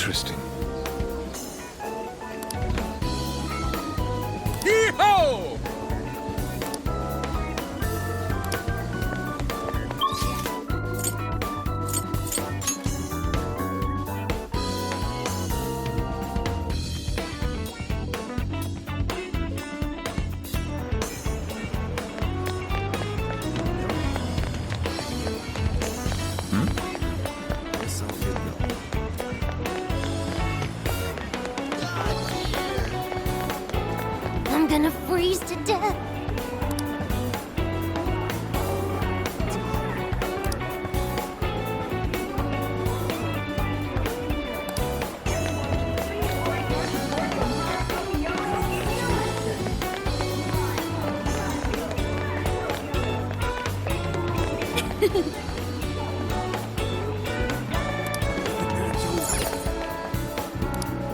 Interesting. Hee-ho! I'm gonna freeze to death.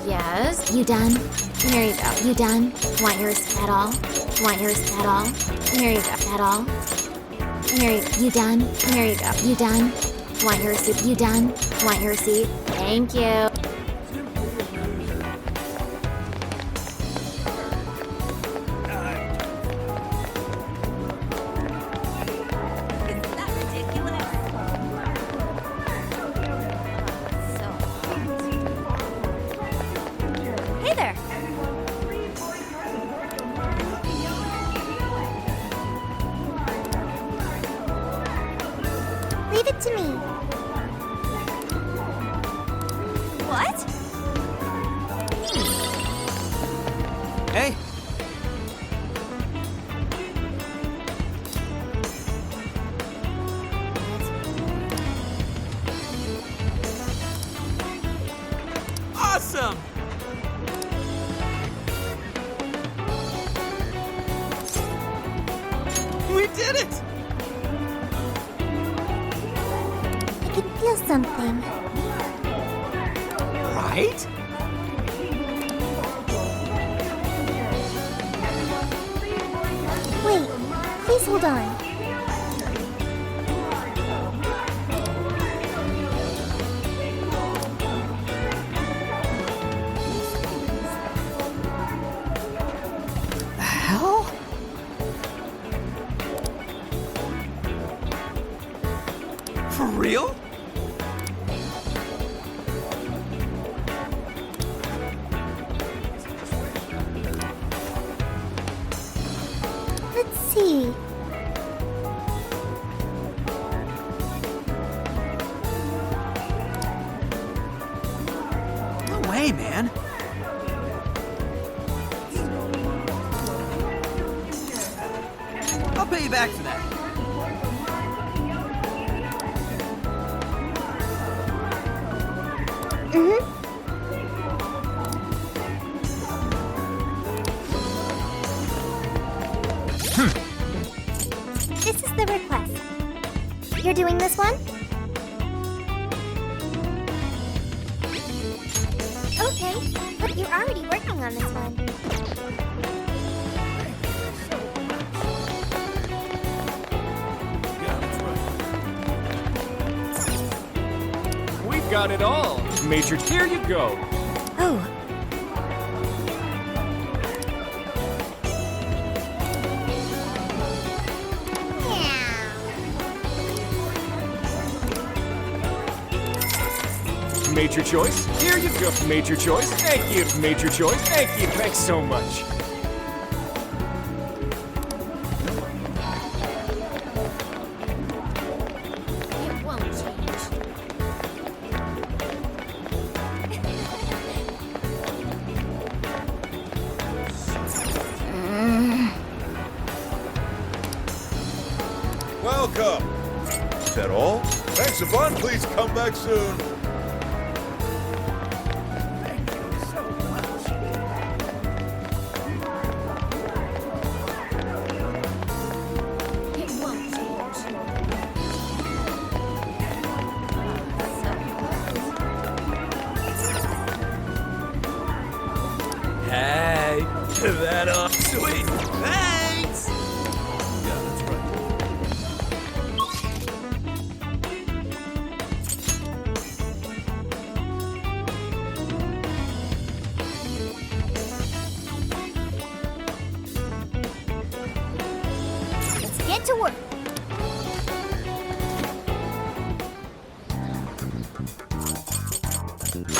Yes. You done? Here you go. You done? Want yours at all? Want yours at all? Here you go. At all? Here you done? Here you go. You done? Want your soup? You done? Want your seat? Thank you. Hey there. Leave it to me. What? Hey! Awesome! We did it! I can feel something. Right? Wait, please hold on. The hell? For real? Let's see. No way, man. I'll pay you back for that. This is the request. You're doing this one? Okay, but you're already working on this one. We've got it all. Major, here you go. Oh. Major choice. Here you go. Major choice. Thank you. Major choice. Thank you. Thanks so much. It won't change. Welcome. Is that all? Thanks a bunch. Please come back soon. It won't change. Hey, that up. Sweet. Thanks. Yeah, that's right. to work.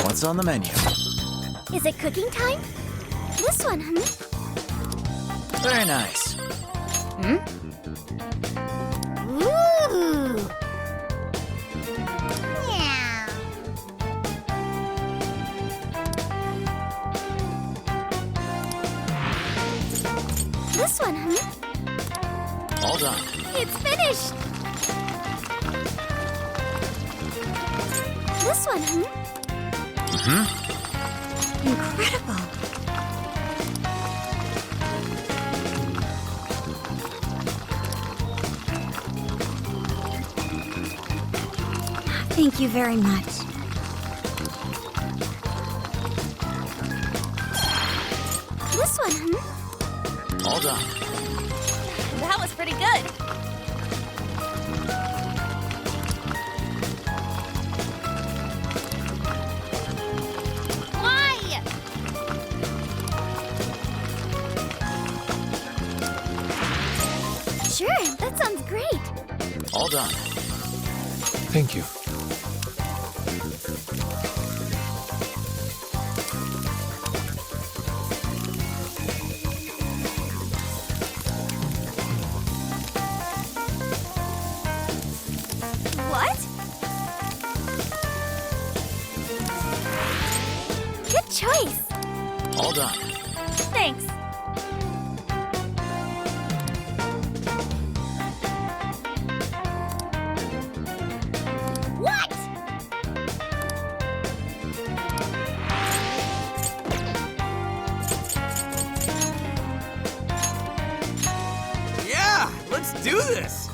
What's on the menu? Is it cooking time? This one, Very nice. Ooh. Yeah. This one, All done. It's finished. This one, Incredible. Thank you very much. This one, All done. That was pretty good. Why? Sure, that sounds great. All done. Thank you. What? Good choice. All done. Thanks. What? Yeah, let's do this.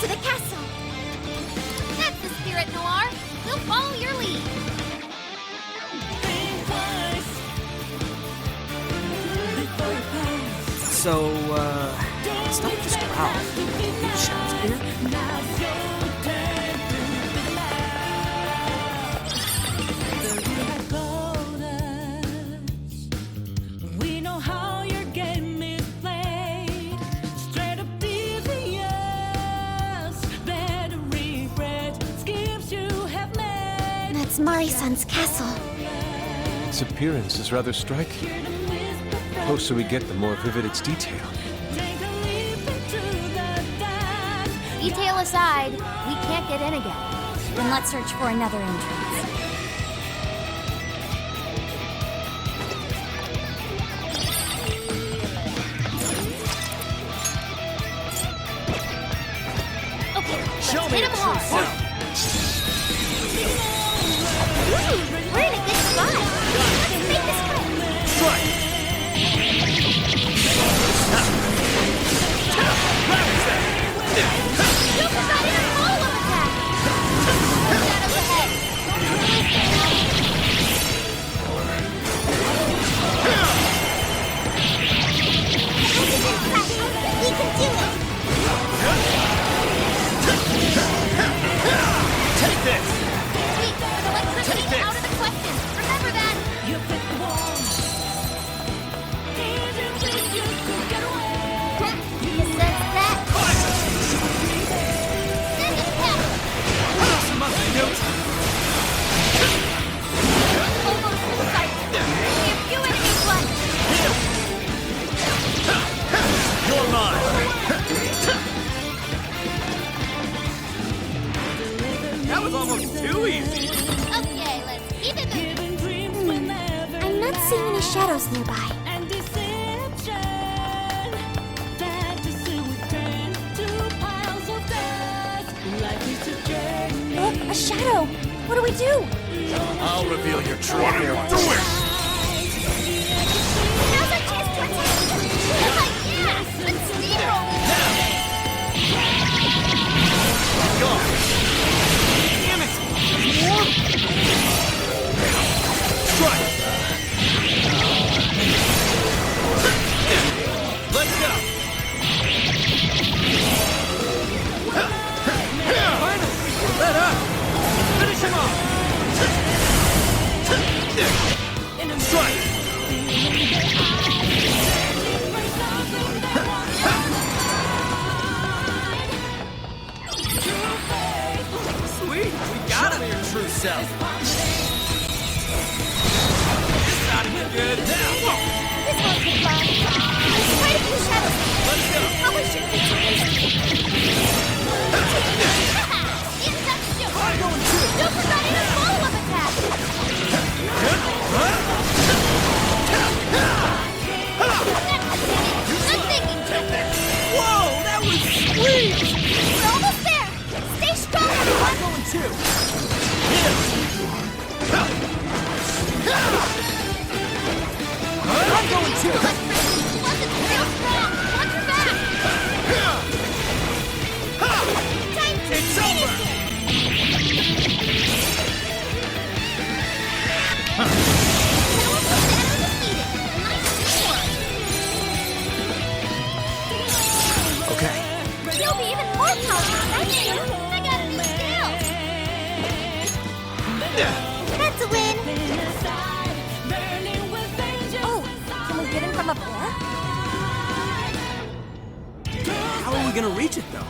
To the castle. That's the spirit, Noir. We'll follow your lead. So, it's not just Ralph. Maybe Shadow's here? We know how your game is played. Straight up devious, better regret schemes you have made. That's Mari-san's castle. Its appearance is rather striking. The closer we get, the more vivid its detail. Take a leap into the dark. Detail aside, we can't get in again. Then let's search for another entrance. Okay, let's hit 'em hard. Ooh, we're in a good spot. Let's make this quick. You forgot in a follow-up attack. Shadows ahead. We can do it. Take this! Wait, with electricity out of the question. Remember that. You pick the wall. Didn't think you could get away. You sense that? Send it back. Some other notes. Almost in sight. Only a few enemies left. You're mine. That was almost too easy. Okay, let's keep it moving. Giving dreams whenever I'm not seeing any shadows nearby. and deception. That to see we turn to piles of dust. Life is a journey. Look, a shadow. What do we do? I'll reveal your true form. Now's our chance to attack. Yeah, let's steamroll. Go. Damn it! yourself. Good. This one can fly. There's quite a few shadows. Let's go. Probably shouldn't be too hasty. I'm going too. Don't forget a follow-up attack. Good thinking, Joker. Whoa, that was sweet. We're almost there. Stay strong, everyone. I'm going too. I'm going too. Wasn't real strong. Watch your back. Time to It's finish over. it. Powerful shadow defeated. Nice teamwork. Okay. You'll be even more powerful next year. I got a new skill. That's a win. Oh, can we get him from up there? How are we gonna reach it, though?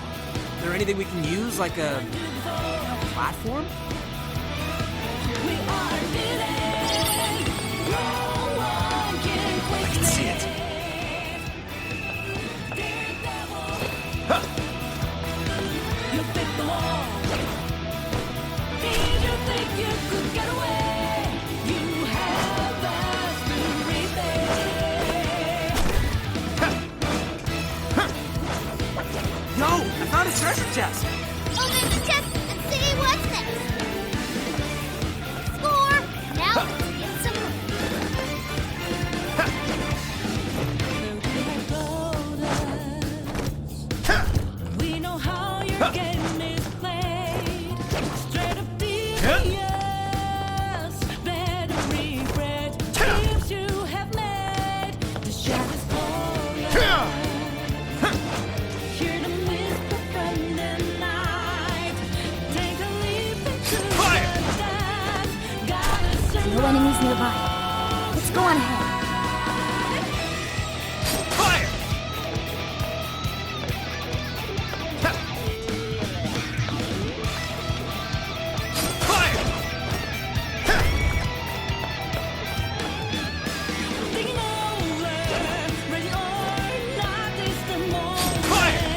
Is there anything we can use, like a platform? I can see it. Yo, I found a treasure chest. Open the chest and see what's next. Score! Now let's get some We know how your game is played. Straight up devious. Better regret dreams you have made. The shadows call. Hear the whisper from the night. Take a leap into the dark. Gotta no enemies nearby. Let's go on ahead. Fire! Fire! Thinking over, ready or not, it's the moment. Fire!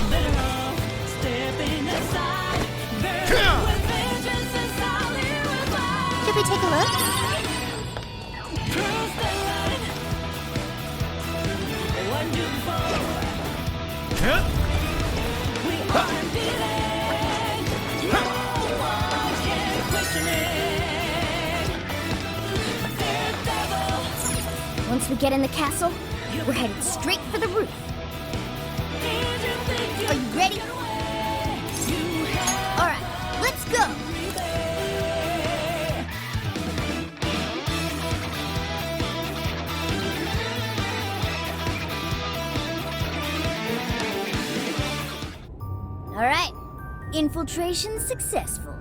Better off stepping aside. Burning with vengeance and solid revive. Should we take a look? Cross the line. Wonderful. We are dealing. No one can question it. Daredevil. Once we get in the castle, we're headed straight for the roof. Are you ready? All right, let's go. All right, infiltration successful.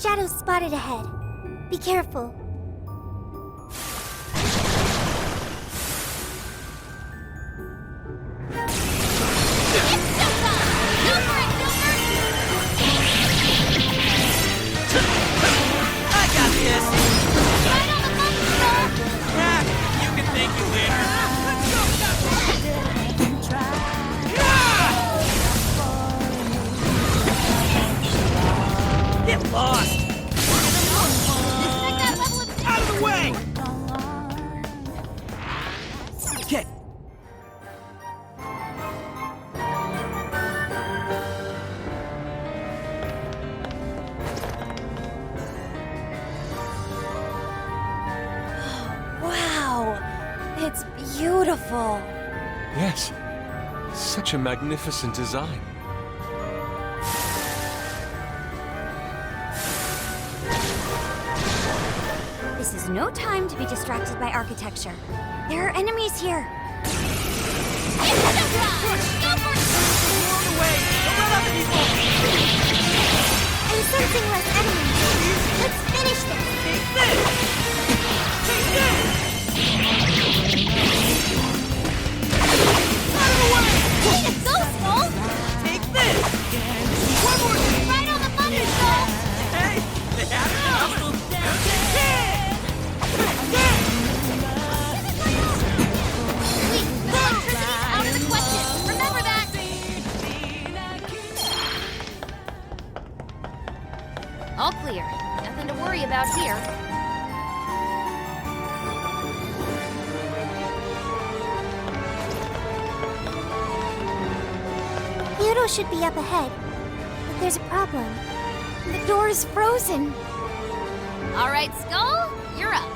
Shadows spotted ahead. Be careful. I got this. Yeah, you can thank you later. Get lost. Out of the way. Okay. Wow, it's beautiful. Yes. Such a magnificent design. This is no time to be distracted by architecture. There are enemies here. I'm sensing less enemies. Let's finish this. Way to go! All clear. Nothing to worry about here. Kyoto should be up ahead, but there's a problem. The door is frozen. All right, Skull, you're up.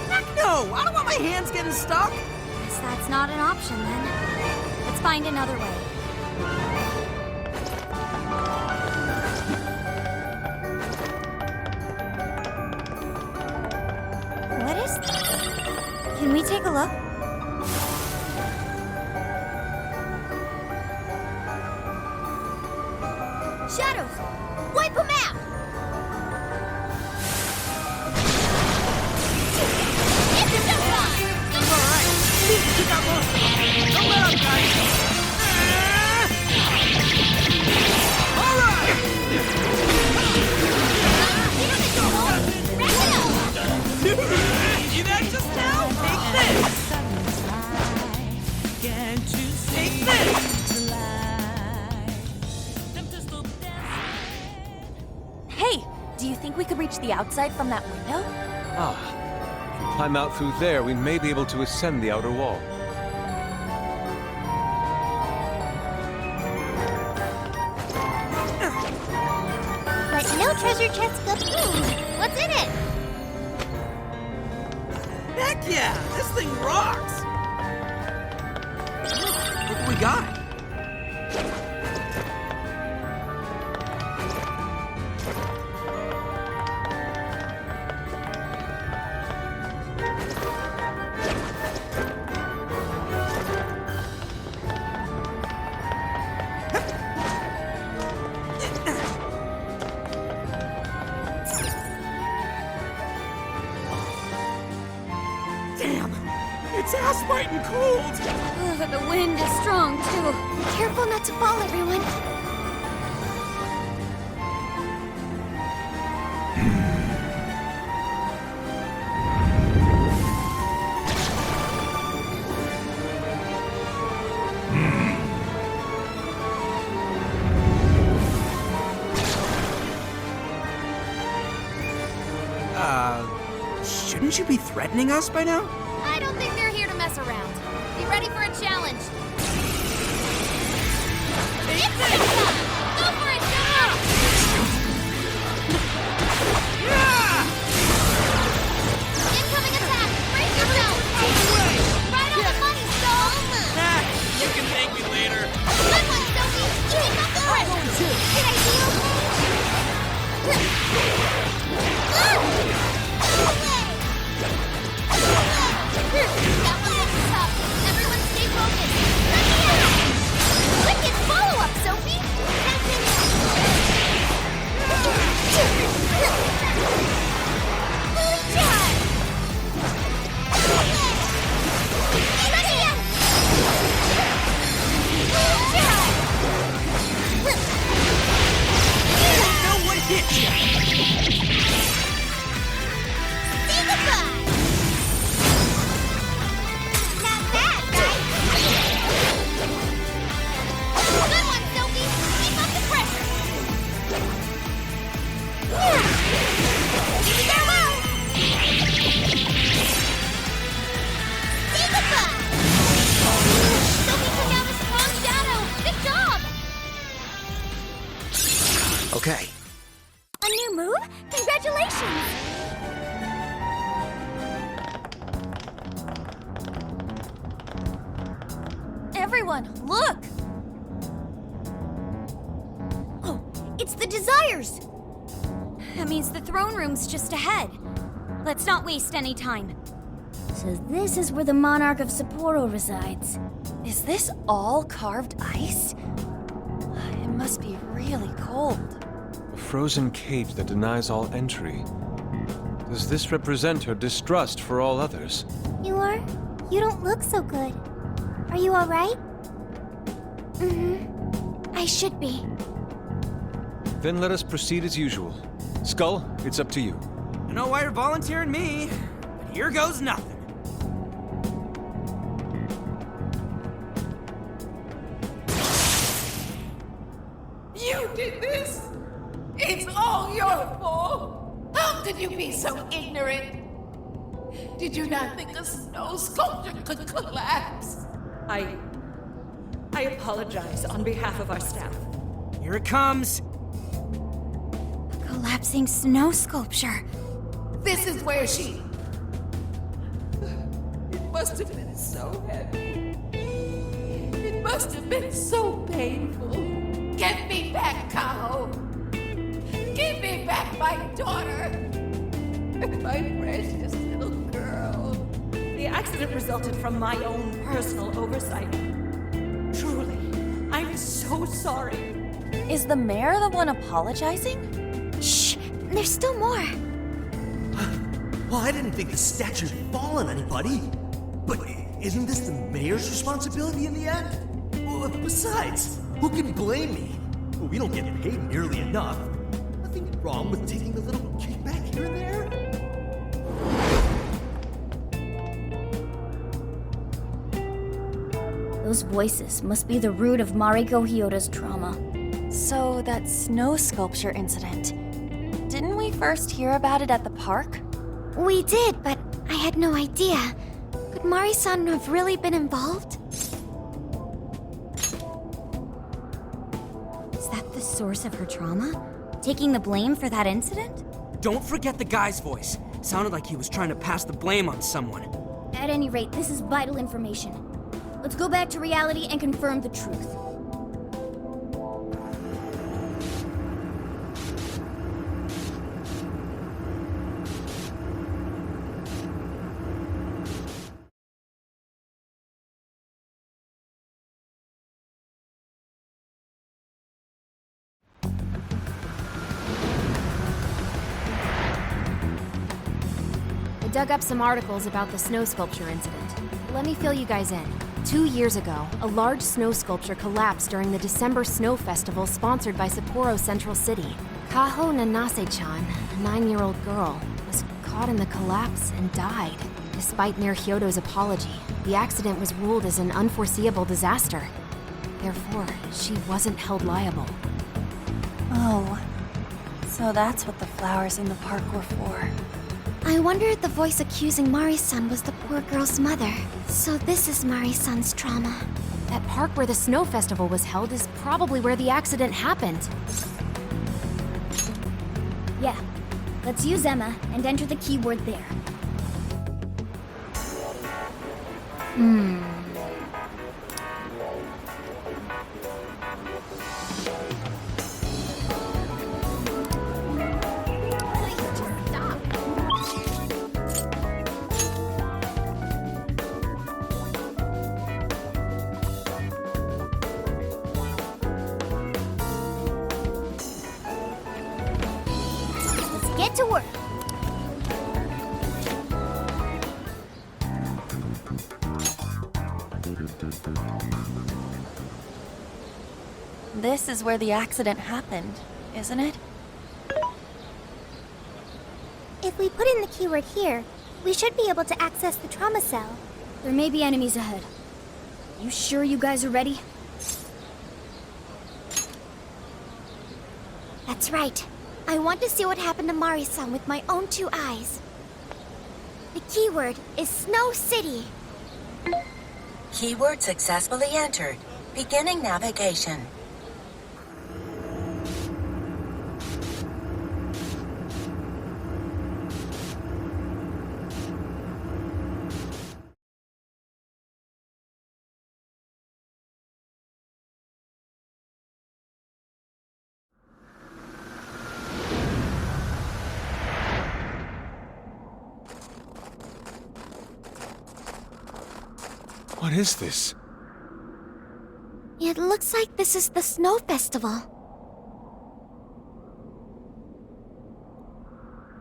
Heck no! I don't want my hands getting stuck! Guess that's not an option then. Let's find another way. What is this? Can we take a look? Shadows! Wipe them out! It's a showtime! Alright, took out most of them. Don't let up, guys! Alright! See that just now? Take this! Take this! Hey, do you think we could reach the outside from that window? Ah. If we climb out through there, we may be able to ascend the outer wall. But no treasure chest go. What's in it? Heck yeah! This thing rocks! Look what we got! Damn! It's ass-biting cold! Oh, the wind is strong, too. Careful not to fall, everyone. Shouldn't you be threatening us by now? I don't think they're here to mess around. Be ready for a challenge. It's showtime! Go for it, Shadow! Incoming attack! Brace yourself! Right on the money, Skull! You can thank me later. Good one, Sophie! Keep up the pressure! Did I do okay? That one was tough. Everyone stay focused. Let me out! Wicked follow-up, Sophie! Fully charged! Let me out! Fully charged! No one hit you! Say goodbye! Not bad, right? Good one, Sophie! Keep up the pressure! Farewell! Say goodbye! Sophie took out a strong shadow! Good job! Okay. A new move? Congratulations! Everyone, look! Oh, it's the Desires! That means the throne room's just ahead. Let's not waste any time. So this is where the Monarch of Sapporo resides. Is this all carved ice? It must be really cold. A frozen cage that denies all entry. Does this represent her distrust for all others? You are? You don't look so good. Are you alright? I should be. Then let us proceed as usual. Skull, it's up to you. I don't know why you're volunteering me, but here goes nothing. You did this! It's all all your fault. How could you be so ignorant? Did you not think a snow sculpture could collapse? I apologize on behalf of our staff. Here it comes. Collapsing snow sculpture. This is where she... It must have been so heavy. It must have been so painful. Get me back, Kaho. Give me back my daughter. My precious little girl. The accident resulted from my own personal oversight. Truly, I'm so sorry. Is the mayor the one apologizing? Shh, there's still more. Well, I didn't think the statue'd fall on anybody. But isn't this the mayor's responsibility in the end? Well, besides, who can blame me? Well, we don't get paid nearly enough. Nothing wrong with taking a little kickback here and there. Those voices must be the root of Mariko Hyoto's trauma. So, that snow sculpture incident. Didn't we first hear about it at the park? We did, but I had no idea. Could Mari-san have really been involved? Is that the source of her trauma? Taking the blame for that incident? Don't forget the guy's voice. Sounded like he was trying to pass the blame on someone. At any rate, this is vital information. Let's go back to reality and confirm the truth. I dug up some articles about the snow sculpture incident. Let me fill you guys in. 2 years ago, a large snow sculpture collapsed during the December Snow Festival sponsored by Sapporo Central City. Kaho Nanase-chan, a 9-year-old girl, was caught in the collapse and died. Despite Mayor Kyoto's apology, the accident was ruled as an unforeseeable disaster. Therefore, she wasn't held liable. Oh, so that's what the flowers in the park were for. I wonder if the voice accusing Mari-san was the poor girl's mother. So this is Mari-san's trauma. That park where the snow festival was held is probably where the accident happened. Yeah. Let's use Emma and enter the keyword there. Get to work. This is where the accident happened, isn't it? If we put in the keyword here, we should be able to access the trauma cell. There may be enemies ahead. You sure you guys are ready? That's right. I want to see what happened to Mari-san with my own 2 eyes. The keyword is Snow City. Keyword successfully entered. Beginning navigation. What is this? It looks like this is the Snow Festival.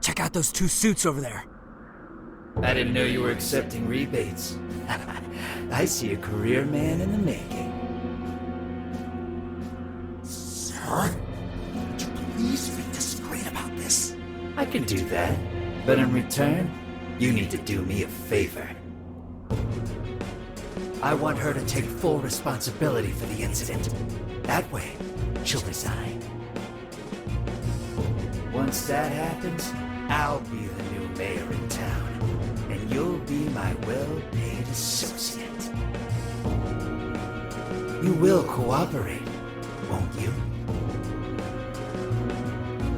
Check out those 2 suits over there. I didn't know you were accepting rebates. I see a career man in the making. Sir, would you please be discreet about this? I can do that, but in return, you need to do me a favor. I want her to take full responsibility for the incident. That way, she'll resign. Once that happens, I'll be the new mayor in town, and you'll be my well-paid associate. You will cooperate, won't you?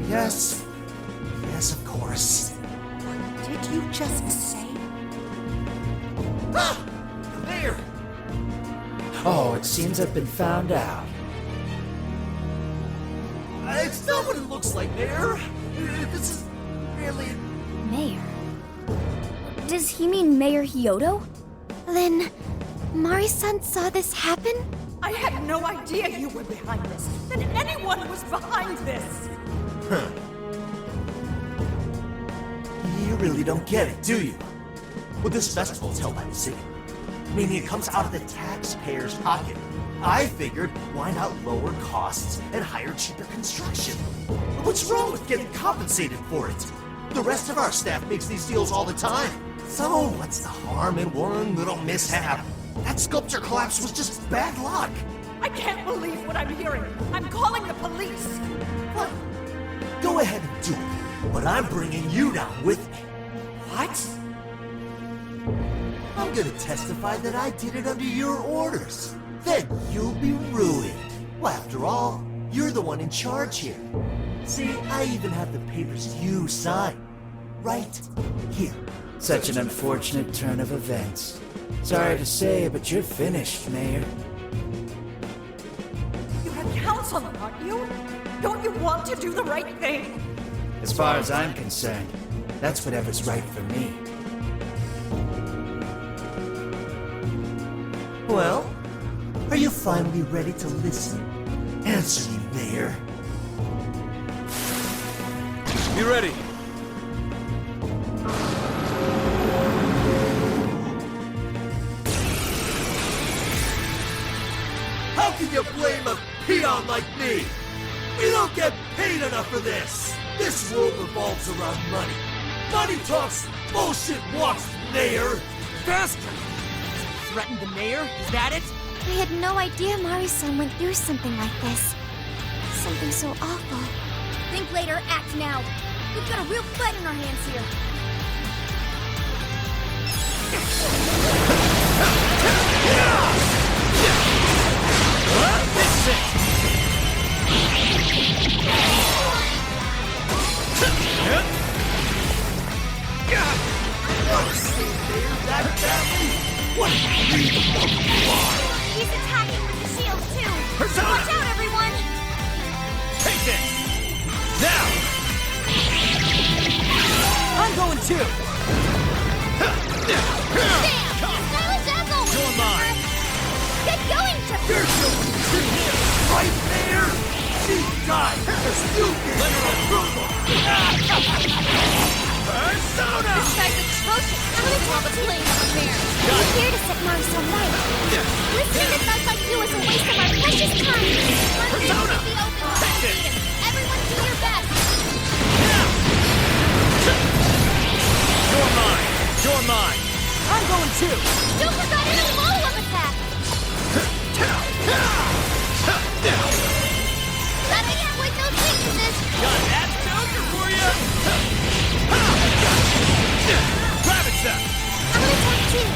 Yes. Yes, of course. What did you just say? Ah! The mayor! Oh, it seems I've been found out. It's not what it looks like, Mayor. This is really... Mayor? Does he mean Mayor Kyoto? Then, Mari-san saw this happen? I had no idea you were behind this, that anyone was behind this. Huh. You really don't get it, do you? Well, this festival's held by the city, meaning it comes out of the taxpayer's pocket. I figured, why not lower costs and hire cheaper construction? What's wrong with getting compensated for it? The rest of our staff makes these deals all the time. So what's the harm in one little mishap? That sculpture collapse was just bad luck. I can't believe what I'm hearing. I'm calling the police. What? Go ahead and do it, but I'm bringing you down with me. What? I'm gonna testify that I did it under your orders. Then you'll be ruined. Well, after all, you're the one in charge here. See, I even have the papers you signed. Right here. Such an unfortunate turn of events. Sorry to say, but you're finished, Mayor. You have counsel, aren't you? Don't you want to do the right thing? As far as I'm concerned, that's whatever's right for me. Well, are you finally ready to listen? Answer me, Mayor. Be ready. How can you blame a peon like me? We don't get paid enough for this. This world revolves around money. Money talks, bullshit walks, Mayor. Faster! Threaten the mayor? Is that it? I had no idea Mari-san went through something like this. Something so awful. Think later, act now. We've got a real fight in our hands here. This is it! That family? What He's attacking with the shield, too. Persona! Watch out, everyone! Take this! Now! I'm going too! Bam! Stylish asshole! You're mine! Get going, Chapter! right there? She died because you gave her approval! Persona! This guy's atrocious! I'm gonna tell the blame on the mayor. He's here to set Mari-san right. Listening to thugs like you is a waste of our precious time. Persona! Take this! Everyone do your best! You're mine! You're mine! I'm going too! Don't forget any follow-up attack! Let me avoid those weaknesses! Got that soldier for you! Grab it, sir! I'm gonna talk too!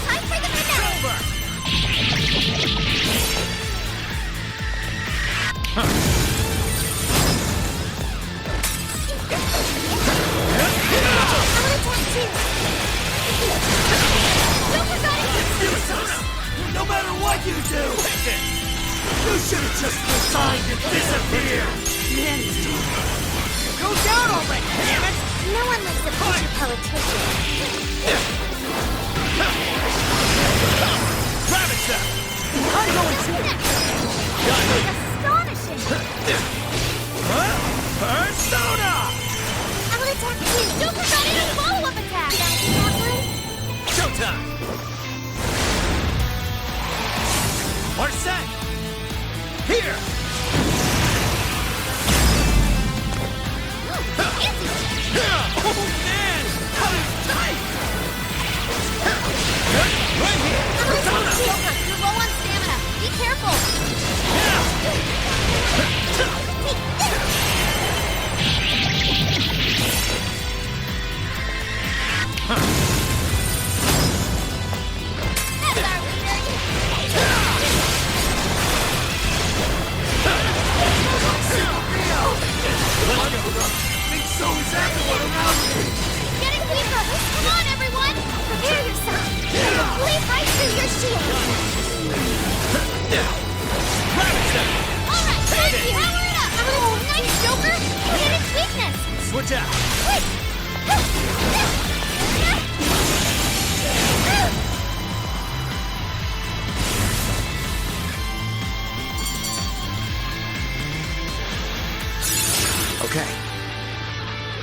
Time for the finale! No matter what you do, you should have just resigned and disappeared. Go down already, damn it! No one likes a pushy politician. Grab it, sir! I'm going too! Astonishing! Persona! I'm gonna attack too! Don't forget any follow-up attack! Showtime! We're set! Here! Oh man! How tight! Right here! Persona! You're low on stamina. Be careful. Yeah! attack! Okay,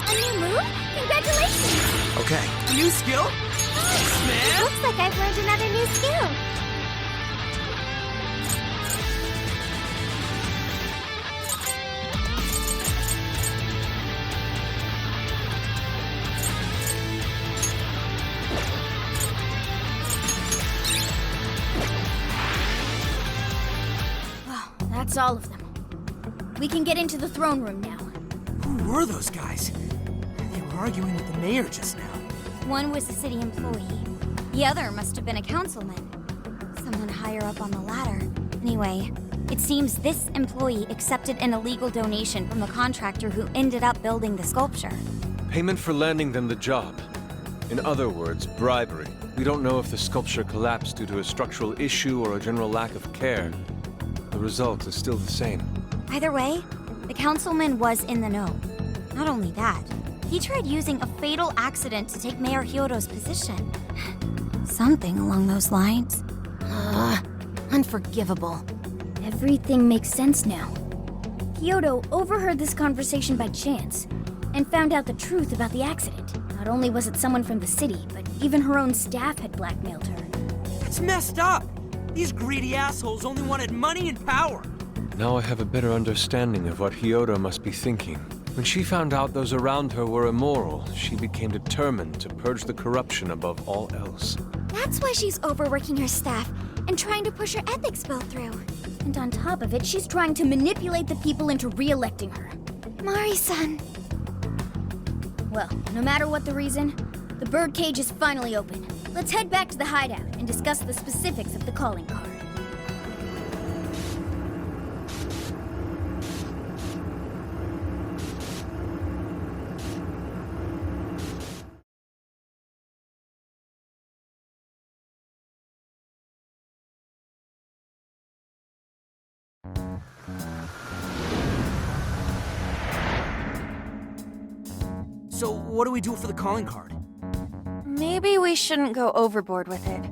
A new move? Congratulations! okay. A new skill? It looks like I've learned another new skill. Wow, that's all of them. We can get into the throne room now. Who were those guys? They were arguing with the mayor just now. One was a city employee. The other must have been a councilman. Someone higher up on the ladder. Anyway, it seems this employee accepted an illegal donation from the contractor who ended up building the sculpture. Payment for landing them the job. In other words, bribery. We don't know if the sculpture collapsed due to a structural issue or a general lack of care. The result is still the same. Either way, the councilman was in the know. Not only that, he tried using a fatal accident to take Mayor Kyoto's position. Something along those lines. Unforgivable. Everything makes sense now. Kyoto overheard this conversation by chance and found out the truth about the accident. Not only was it someone from the city, but even her own staff had blackmailed her. That's messed up. These greedy assholes only wanted money and power. Now I have a better understanding of what Kyoto must be thinking. When she found out those around her were immoral, she became determined to purge the corruption above all else. That's why she's overworking her staff and trying to push her ethics bill through. And on top of it, she's trying to manipulate the people into re-electing her. Mari-san. Well, no matter what the reason, the birdcage is finally open. Let's head back to the hideout and discuss the specifics of the calling card. So what do we do for the calling card? Maybe we shouldn't go overboard with it.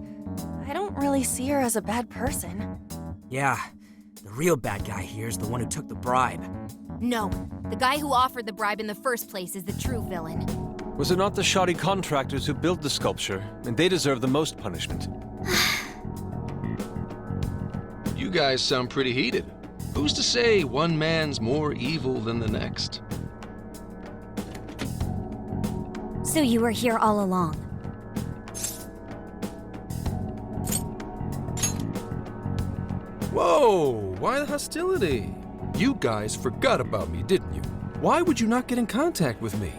I don't really see her as a bad person. Yeah, the real bad guy here is the one who took the bribe. No, the guy who offered the bribe in the first place is the true villain. Was it not the shoddy contractors who built the sculpture? And they deserve the most punishment. You guys sound pretty heated. Who's to say one man's more evil than the next? So you were here all along. Whoa, why the hostility? You guys forgot about me, didn't you? Why would you not get in contact with me?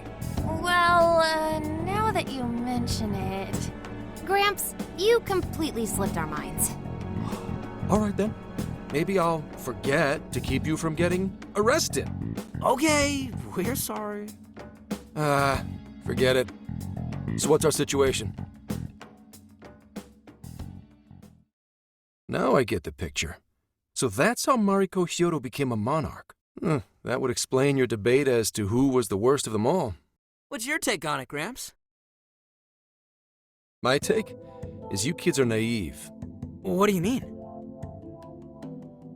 Well, now that you mention it... Gramps, you completely slipped our minds. All right then. Maybe I'll forget to keep you from getting arrested. Okay, we're sorry. Forget it. So what's our situation? Now I get the picture. So that's how Mariko Kyoto became a monarch. That would explain your debate as to who was the worst of them all. What's your take on it, Gramps? My take is you kids are naive. What do you mean?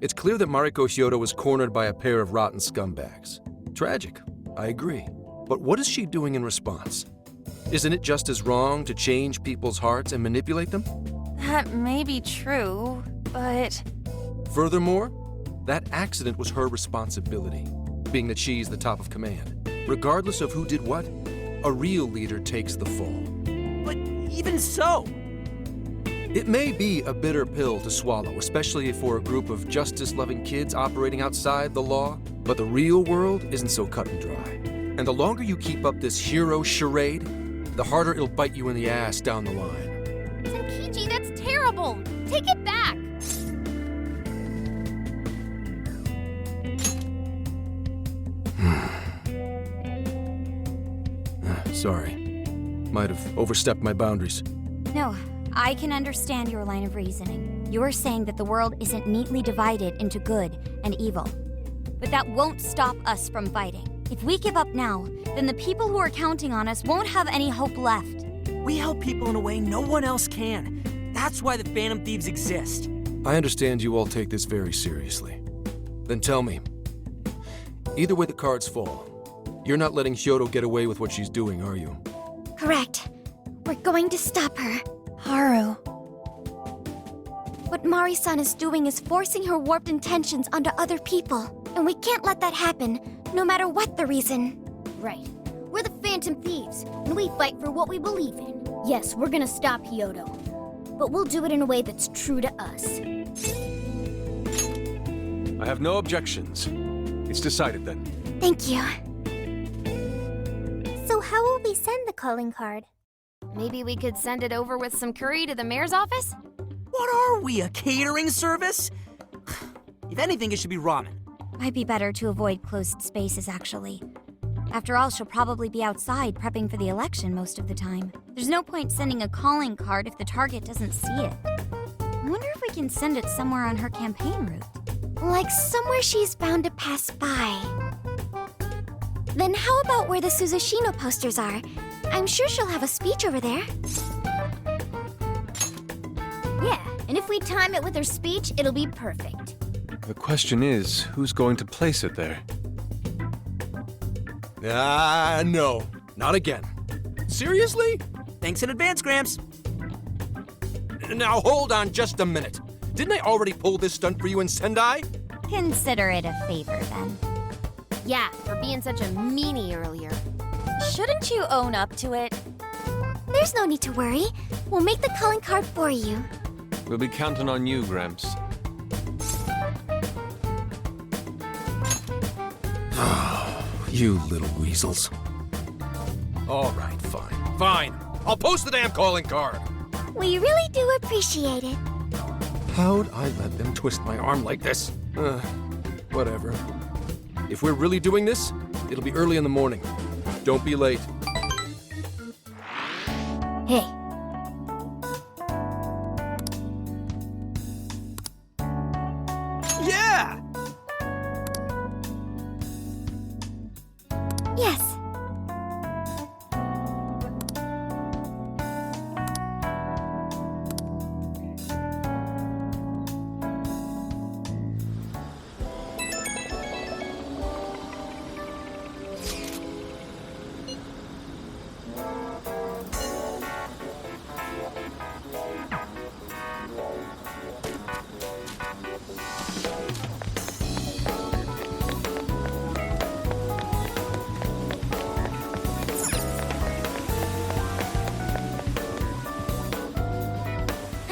It's clear that Mariko Kyoto was cornered by a pair of rotten scumbags. Tragic, I agree. But what is she doing in response? Isn't it just as wrong to change people's hearts and manipulate them? That may be true, but... Furthermore, that accident was her responsibility, being that she's the top of command. Regardless of who did what, a real leader takes the fall. But even so... It may be a bitter pill to swallow, especially for a group of justice-loving kids operating outside the law, but the real world isn't so cut and dry. And the longer you keep up this hero charade, the harder it'll bite you in the ass down the line. Senkichi, that's terrible! Take it back! Sorry. Might have overstepped my boundaries. No, I can understand your line of reasoning. You're saying that the world isn't neatly divided into good and evil. But that won't stop us from fighting. If we give up now, then the people who are counting on us won't have any hope left. We help people in a way no one else can. That's why the Phantom Thieves exist. I understand you all take this very seriously. Then tell me, either way the cards fall, you're not letting Kyoto get away with what she's doing, are you? Correct. We're going to stop her. Haru. What Mari-san is doing is forcing her warped intentions onto other people. And we can't let that happen, no matter what the reason. Right. We're the Phantom Thieves, and we fight for what we believe in. Yes, we're gonna stop Kyoto. But we'll do it in a way that's true to us. I have no objections. It's decided then. Thank you. So how will we send the calling card? Maybe we could send it over with some curry to the mayor's office? What are we, a catering service? If anything, it should be ramen. Might be better to avoid closed spaces, actually. After all, she'll probably be outside prepping for the election most of the time. There's no point sending a calling card if the target doesn't see it. I wonder if we can send it somewhere on her campaign route. Like somewhere she's bound to pass by. Then how about where the Suzushino posters are? I'm sure she'll have a speech over there. Yeah, and if we time it with her speech, it'll be perfect. The question is, who's going to place it there? No. Not again. Seriously? Thanks in advance, Gramps. Now hold on just a minute. Didn't I already pull this stunt for you in Sendai? Consider it a favor, then. Yeah, for being such a meanie earlier. Shouldn't you own up to it? There's no need to worry. We'll make the calling card for you. We'll be counting on you, Gramps. You little weasels. All right, fine. Fine. I'll post the damn calling card. We really do appreciate it. How'd I let them twist my arm like this? Whatever. If we're really doing this, it'll be early in the morning. Don't be late. Hey. Yeah! Yes.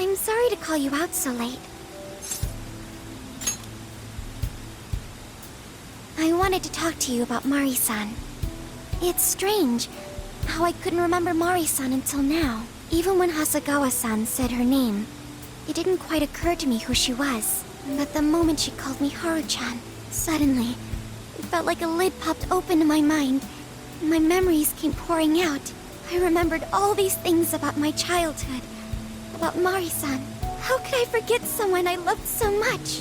I'm sorry to call you out so late. I wanted to talk to you about Mari-san. It's strange how I couldn't remember Mari-san until now. Even when Hasagawa-san said her name, it didn't quite occur to me who she was. But the moment she called me Haru-chan, suddenly, it felt like a lid popped open in my mind. And my memories came pouring out. I remembered all these things about my childhood. About Mari-san. How could I forget someone I loved so much?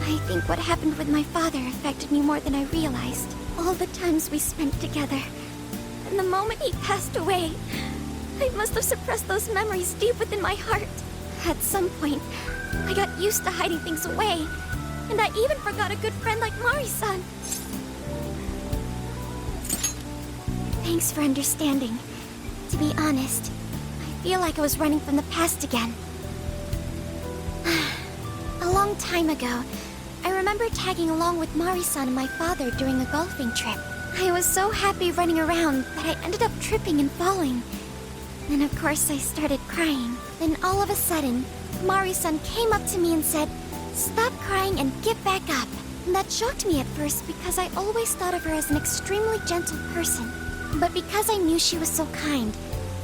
I think what happened with my father affected me more than I realized. All the times we spent together. And the moment he passed away, I must have suppressed those memories deep within my heart. At some point, I got used to hiding things away. And I even forgot a good friend like Mari-san. Thanks for understanding. To be honest, I feel like I was running from the past again. A long time ago, I remember tagging along with Mari-san and my father during a golfing trip. I was so happy running around that I ended up tripping and falling. And of course I started crying. Then all of a sudden, Mari-san came up to me and said, "Stop crying and get back up." And that shocked me at first because I always thought of her as an extremely gentle person. But because I knew she was so kind,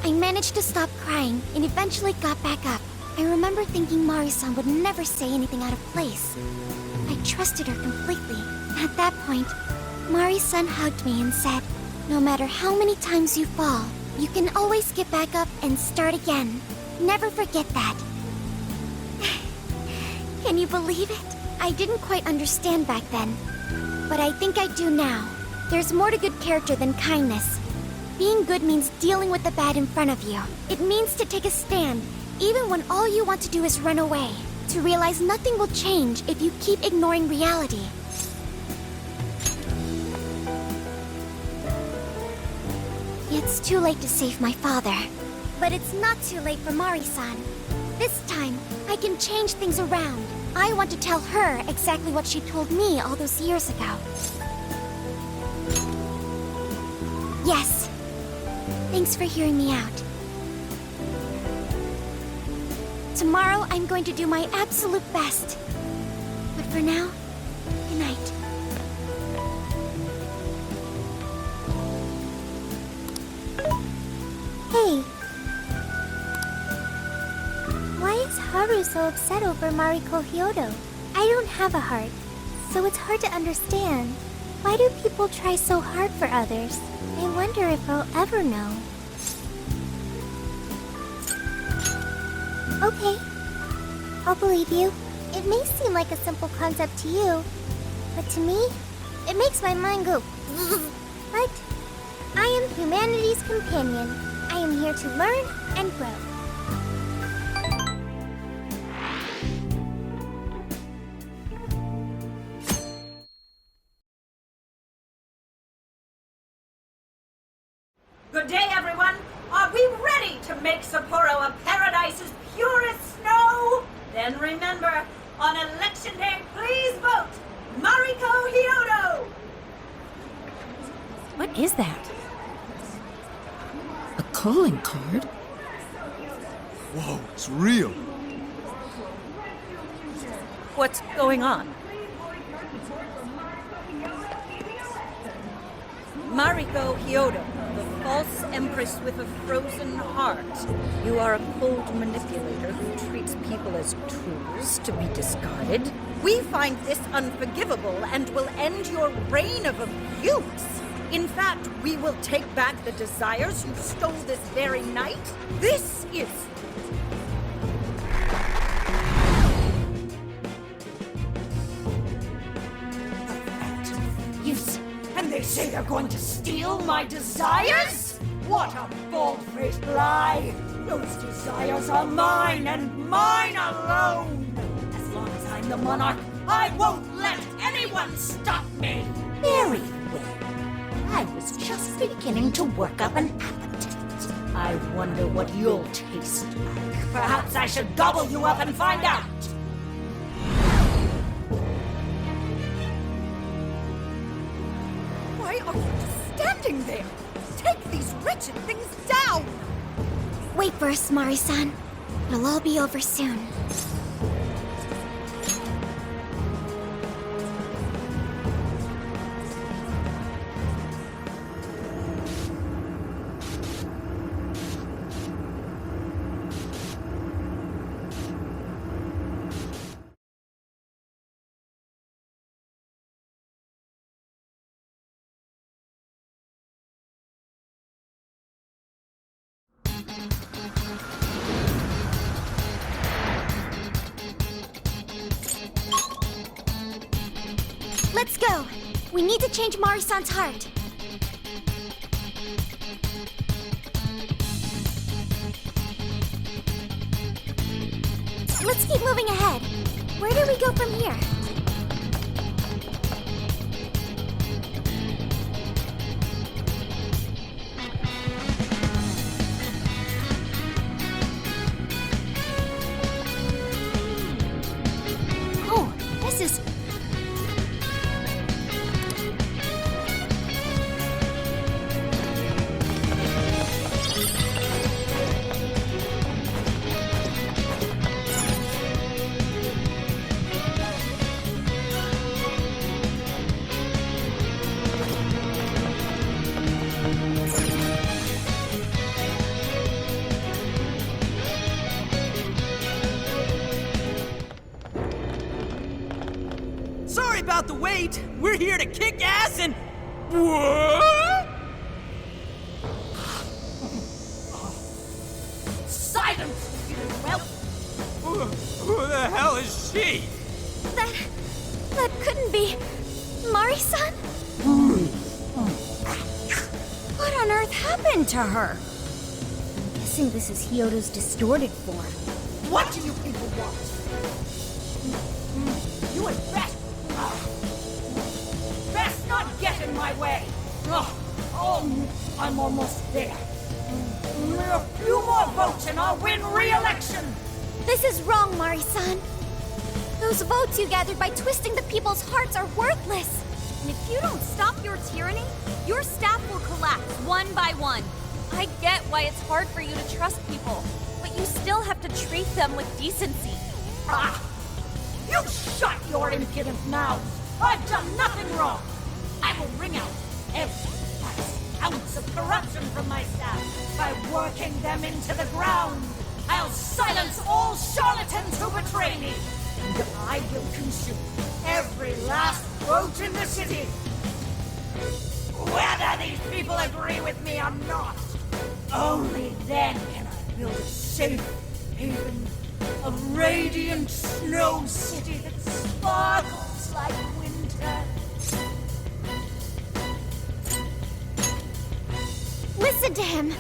I managed to stop crying and eventually got back up. I remember thinking Mari-san would never say anything out of place. I trusted her completely. At that point, Mari-san hugged me and said, "No matter how many times you fall, you can always get back up and start again. Never forget that." Can you believe it? I didn't quite understand back then, but I think I do now. There's more to good character than kindness. Being good means dealing with the bad in front of you. It means to take a stand, even when all you want to do is run away. To realize nothing will change if you keep ignoring reality. It's too late to save my father. But it's not too late for Mari-san. This time, I can change things around. I want to tell her exactly what she told me all those years ago. Yes. Thanks for hearing me out. Tomorrow, I'm going to do my absolute best. But for now, good night. Hey. Why is Haru so upset over Mariko Kyoto? I don't have a heart, so it's hard to understand. Why do people try so hard for others? I wonder if I'll ever know. Okay. I'll believe you. It may seem like a simple concept to you, but to me, it makes my mind go. But I am humanity's companion. I am here to learn and grow. Good day, everyone. Are we ready to make Sapporo a paradise as pure as snow? Then remember, on Election Day, please vote Mariko Kyoto! What is that? A calling card? Whoa, it's real. What's going on? Mariko Kyoto, the false Empress with a frozen heart. You are a cold manipulator who treats people as tools to be discarded. We find this unforgivable and will end your reign of abuse. In fact, we will take back the desires you stole this very night. This is... Thieves, and they say they're going to steal my desires? What a bald-faced lie! Those desires are mine and mine alone! As long as I'm the monarch, I won't let anyone stop me! Very well. I was just beginning to work up an appetite. I wonder what you'll taste like. Perhaps I should gobble you up and find out! Why are you just standing there? Take these wretched things down! Wait for us, Mari-san. It'll all be over soon. Let's go! We need to change Mari-san's heart. Let's keep moving ahead. Where do we go from here? Oh, this is... Sorry about the wait. We're here to kick ass and... What? Silence, you whelp! Who the hell is she? That couldn't be... Mari-san? What on earth happened to her? I'm guessing this is Kyoto's distorted form. What do you people want? You had best not get in my way. I'm almost there. A few more votes and I'll win re-election. This is wrong, Mari-san. Those votes you gathered by twisting the people's hearts are worthless. And if you don't stop your tyranny, your staff will collapse one by one. I get why it's hard for you to trust people, but you still have to treat them with decency. You shut your impudent mouths! I've done nothing wrong! I will wring out every last ounce of corruption from my staff by working them into the ground! I'll silence all charlatans who betray me! And I will consume every last vote in the city! Whether these people agree with me or not! Only then can I build a safe haven, a radiant snow city that sparkles like winter. Listen to him.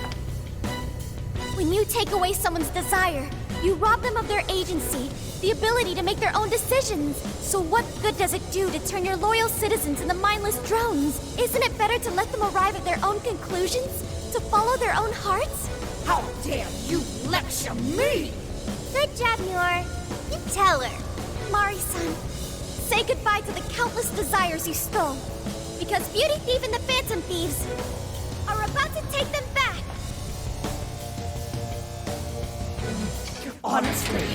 When you take away someone's desire, you rob them of their agency, the ability to make their own decisions. So what good does it do to turn your loyal citizens into mindless drones? Isn't it better to let them arrive at their own conclusions? To follow their own hearts? How dare you lecture me! Good job, Muir. You tell her. Mari-san, say goodbye to the countless desires you stole. Because Beauty Thief and the Phantom Thieves are about to take them back. Honestly,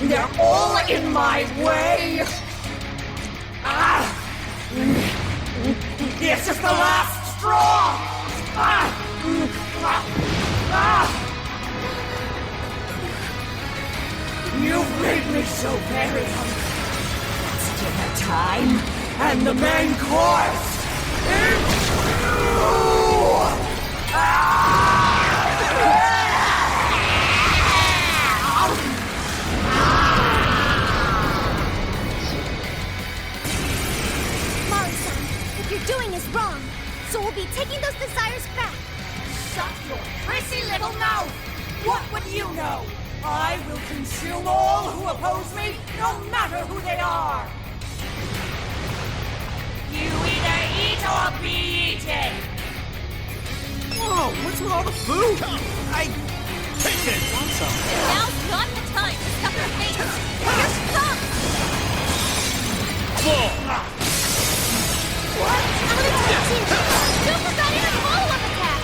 they're all in my way! This is the last straw! You've made me so very hungry. It's dinner time, and the main course is Mari-san, what you're doing is wrong. So we'll be taking those desires back. Shut your prissy little mouth! What would you know? I will consume all who oppose me, no matter who they are! You either eat or be eaten! Whoa, what's with all the food? Take it! Want some? Now's not the time to stuff your face! Here she comes! What? Super got in a follow-up attack!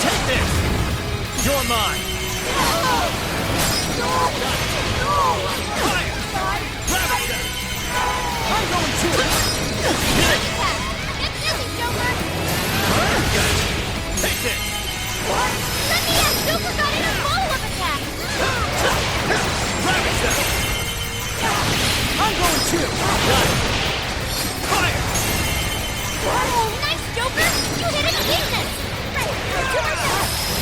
Take this! You're mine! I'm going to it! Get busy, Joker! Take it! What? Let me in! Super got in a follow-up attack! Ravage them! I'm going too! Fire! Oh, nice, Joker! You hit its weakness! Right,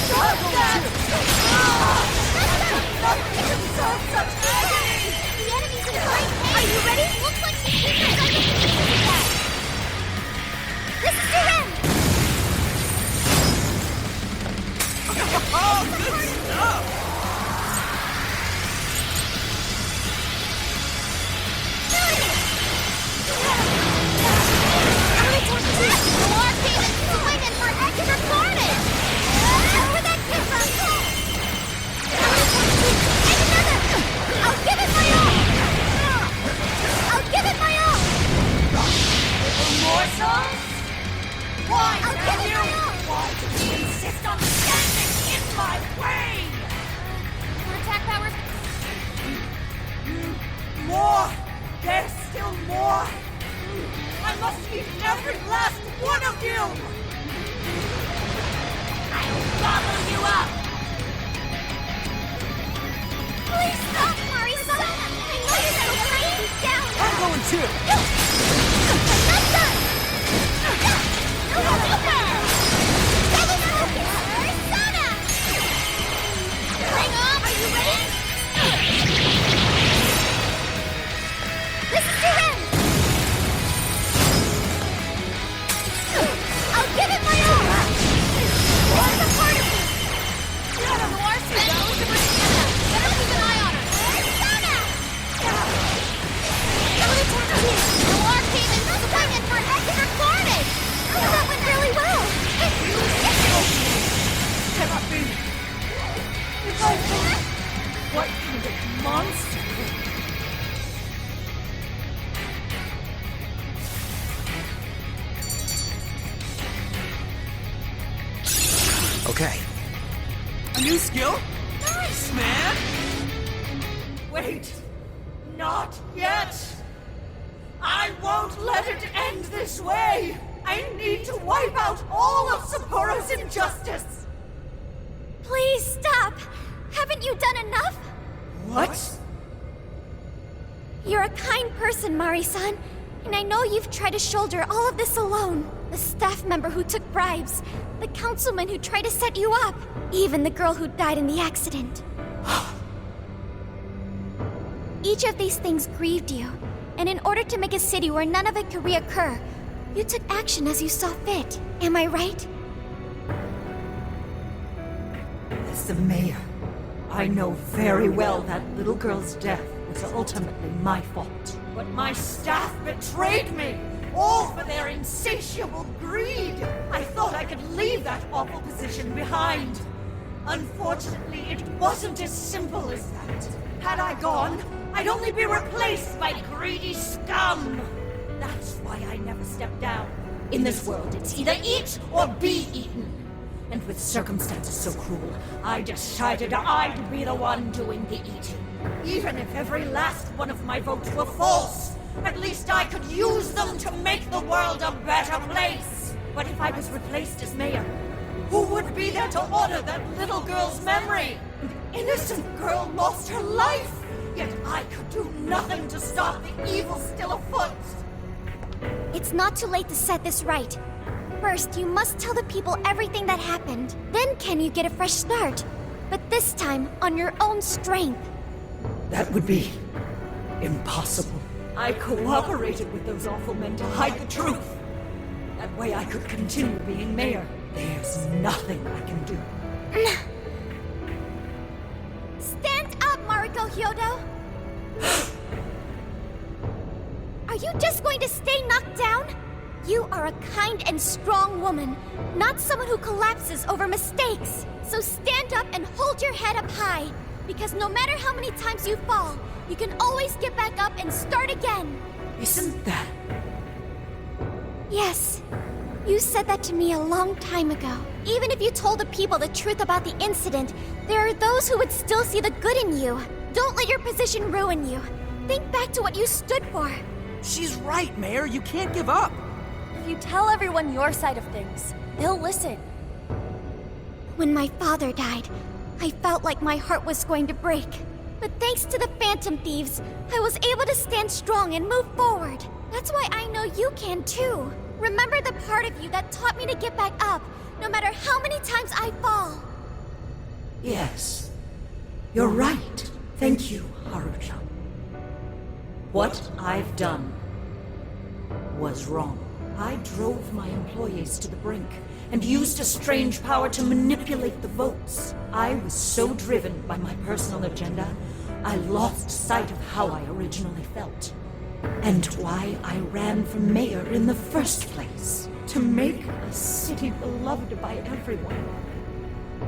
Stop that! Such agony! the enemy's in great pain! Are you ready? Looks like the Super got the weakness attack! This is the end! Oh, good stuff! For extra carnage! Where'd that come from? And another! I'll give it my all! I'll give it my all! Morsels? Why I'll give it my all! Why do you insist on standing in my way? Your attack powers... More! There's still more! I must eat every last one of you! I'll gobble you up! Please stop, Mari-san! I know you're so trying to keep down! I'm going too! That's done! Double focus! Persona! Bring on! Are you ready? What kind of monster? Okay. A new skill? Nice, man! Wait. Not yet. I won't let it end this way. I need to wipe out all of Sapporo's injustice. Please stop! Haven't you done enough? What? You're a kind person, Mari-san, and I know you've tried to shoulder all of this alone. The staff member who took bribes, the councilman who tried to set you up, even the girl who died in the accident. Each of these things grieved you, and in order to make a city where none of it could reoccur, you took action as you saw fit. Am I right? As the mayor, I know very well that little girl's death was ultimately my fault. But my staff betrayed me, all for their insatiable greed. I thought I could leave that awful position behind. Unfortunately, it wasn't as simple as that. Had I gone, I'd only be replaced by greedy scum. That's why I never stepped down. In this world, it's either eat or be eaten. And with circumstances so cruel, I decided I'd be the one doing the eating. Even if every last one of my votes were false, at least I could use them to make the world a better place. But if I was replaced as mayor, who would be there to honor that little girl's memory? An innocent girl lost her life, yet I could do nothing to stop the evil still afoot. It's not too late to set this right. First, you must tell the people everything that happened. Then can you get a fresh start? But this time, on your own strength. That would be impossible. I cooperated with those awful men to hide the truth. That way I could continue being mayor. There's nothing I can do. Stand up, Mariko Kyoto! Are you just going to stay knocked down? You are a kind and strong woman, not someone who collapses over mistakes. So stand up and hold your head up high, because no matter how many times you fall, you can always get back up and start again. Isn't that... Yes. You said that to me a long time ago. Even if you told the people the truth about the incident, there are those who would still see the good in you. Don't let your position ruin you. Think back to what you stood for. She's right, Mayor. You can't give up. If you tell everyone your side of things, they'll listen. When my father died, I felt like my heart was going to break. But thanks to the Phantom Thieves, I was able to stand strong and move forward. That's why I know you can too. Remember the part of you that taught me to get back up, no matter how many times I fall. Yes. You're right. Thank you, Haruchan. What I've done was wrong. I drove my employees to the brink and used a strange power to manipulate the votes. I was so driven by my personal agenda, I lost sight of how I originally felt. And why I ran for mayor in the first place. To make a city beloved by everyone.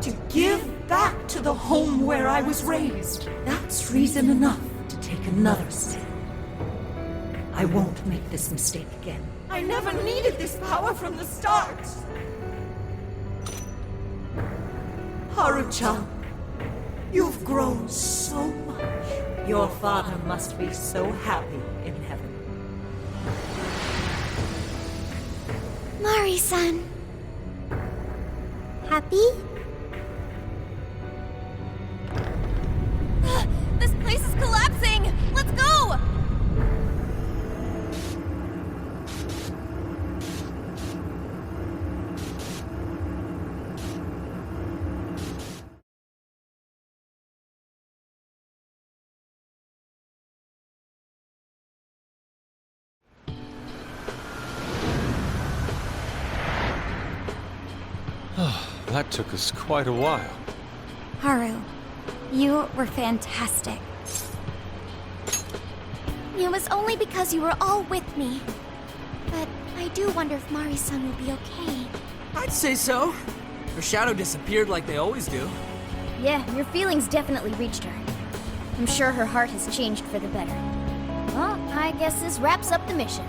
To give back to the home where I was raised. That's reason enough to take another step. I won't make this mistake again. I never needed this power from the start. Haruchan, you've grown so much. Your father must be so happy in heaven. Mari-san. Happy? This place is collapsing! Let's go! That took us quite a while. Haru, you were fantastic. It was only because you were all with me. But I do wonder if Mari-san will be okay. I'd say so. Her shadow disappeared like they always do. Yeah, your feelings definitely reached her. I'm sure her heart has changed for the better. Well, I guess this wraps up the mission.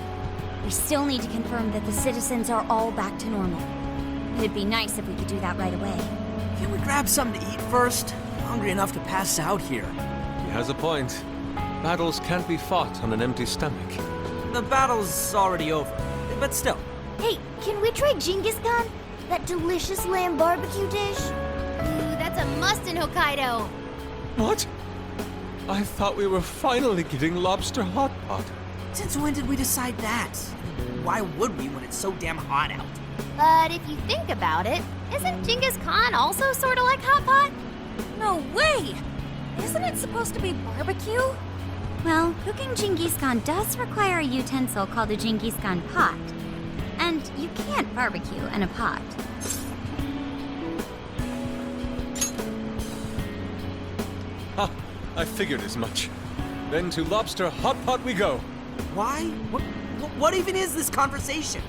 We still need to confirm that the citizens are all back to normal. It'd be nice if we could do that right away. Can we grab something to eat first? I'm hungry enough to pass out here. He has a point. Battles can't be fought on an empty stomach. The battle's already over, but still. Hey, can we try Genghis Khan? That delicious lamb barbecue dish? Ooh, that's a must in Hokkaido. What? I thought we were finally getting lobster hot pot. Since when did we decide that? Why would we when it's so damn hot out? But if you think about it, isn't Genghis Khan also sort of like hot pot? No way! Isn't it supposed to be barbecue? Well, cooking Genghis Khan does require a utensil called a Genghis Khan pot. And you can't barbecue in a pot. Ha! I figured as much. Then to lobster hot pot we go. Why? What even is this conversation?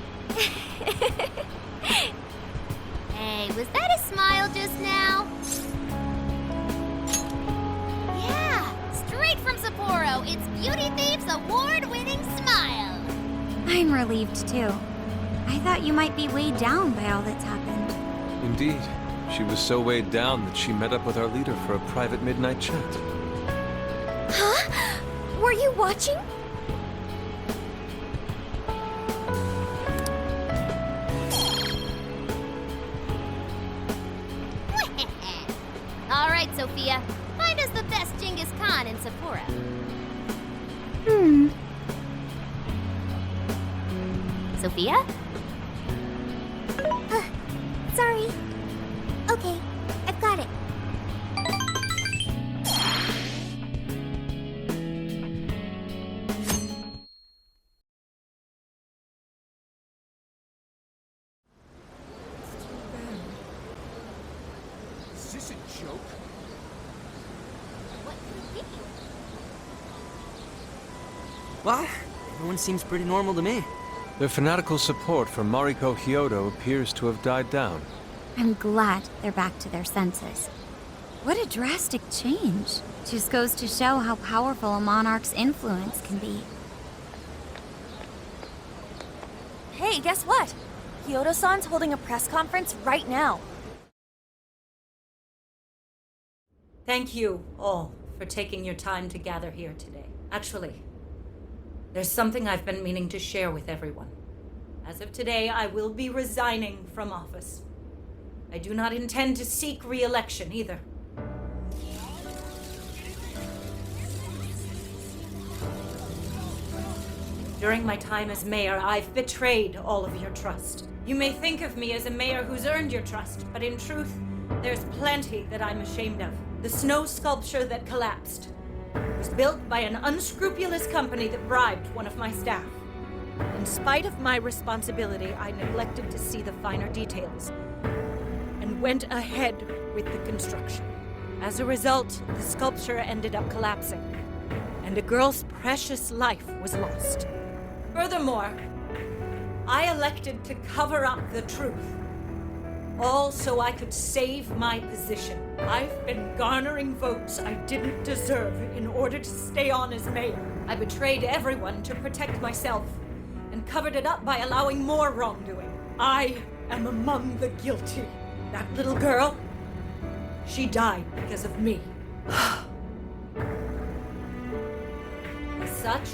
Hey, was that a smile just now? Yeah, straight from Sapporo, it's Beauty Thief's award-winning smile. I'm relieved too. I thought you might be weighed down by all that's happened. Indeed. She was so weighed down that she met up with our leader for a private midnight chat. Huh? Were you watching? All right, Sophia, find us the best Genghis Khan in Sapporo. Sophia? Sorry. Okay, I've got it. Is this a joke? What could it be? Well, everyone seems pretty normal to me. Their fanatical support for Mariko Kyoto appears to have died down. I'm glad they're back to their senses. What a drastic change. Just goes to show how powerful a monarch's influence can be. Hey, guess what? Kyoto-san's holding a press conference right now. Thank you all for taking your time to gather here today. Actually, there's something I've been meaning to share with everyone. As of today, I will be resigning from office. I do not intend to seek re-election either. During my time as mayor, I've betrayed all of your trust. You may think of me as a mayor who's earned your trust, but in truth, there's plenty that I'm ashamed of. The snow sculpture that collapsed was built by an unscrupulous company that bribed one of my staff. In spite of my responsibility, I neglected to see the finer details and went ahead with the construction. As a result, the sculpture ended up collapsing, and a girl's precious life was lost. Furthermore, I elected to cover up the truth, all so I could save my position. I've been garnering votes I didn't deserve in order to stay on as mayor. I betrayed everyone to protect myself and covered it up by allowing more wrongdoing. I am among the guilty. That little girl, she died because of me. As such,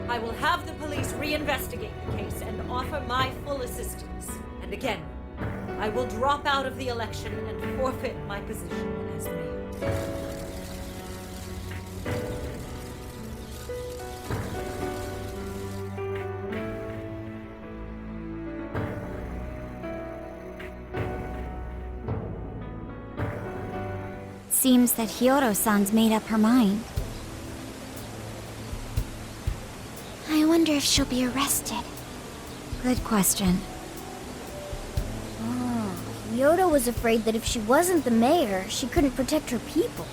I will have the police reinvestigate the case and offer my full assistance. And again, I will drop out of the election and forfeit my position as mayor. Seems that Kyoto-san's made up her mind. I wonder if she'll be arrested. Good question. Kyoto was afraid that if she wasn't the mayor, she couldn't protect her people.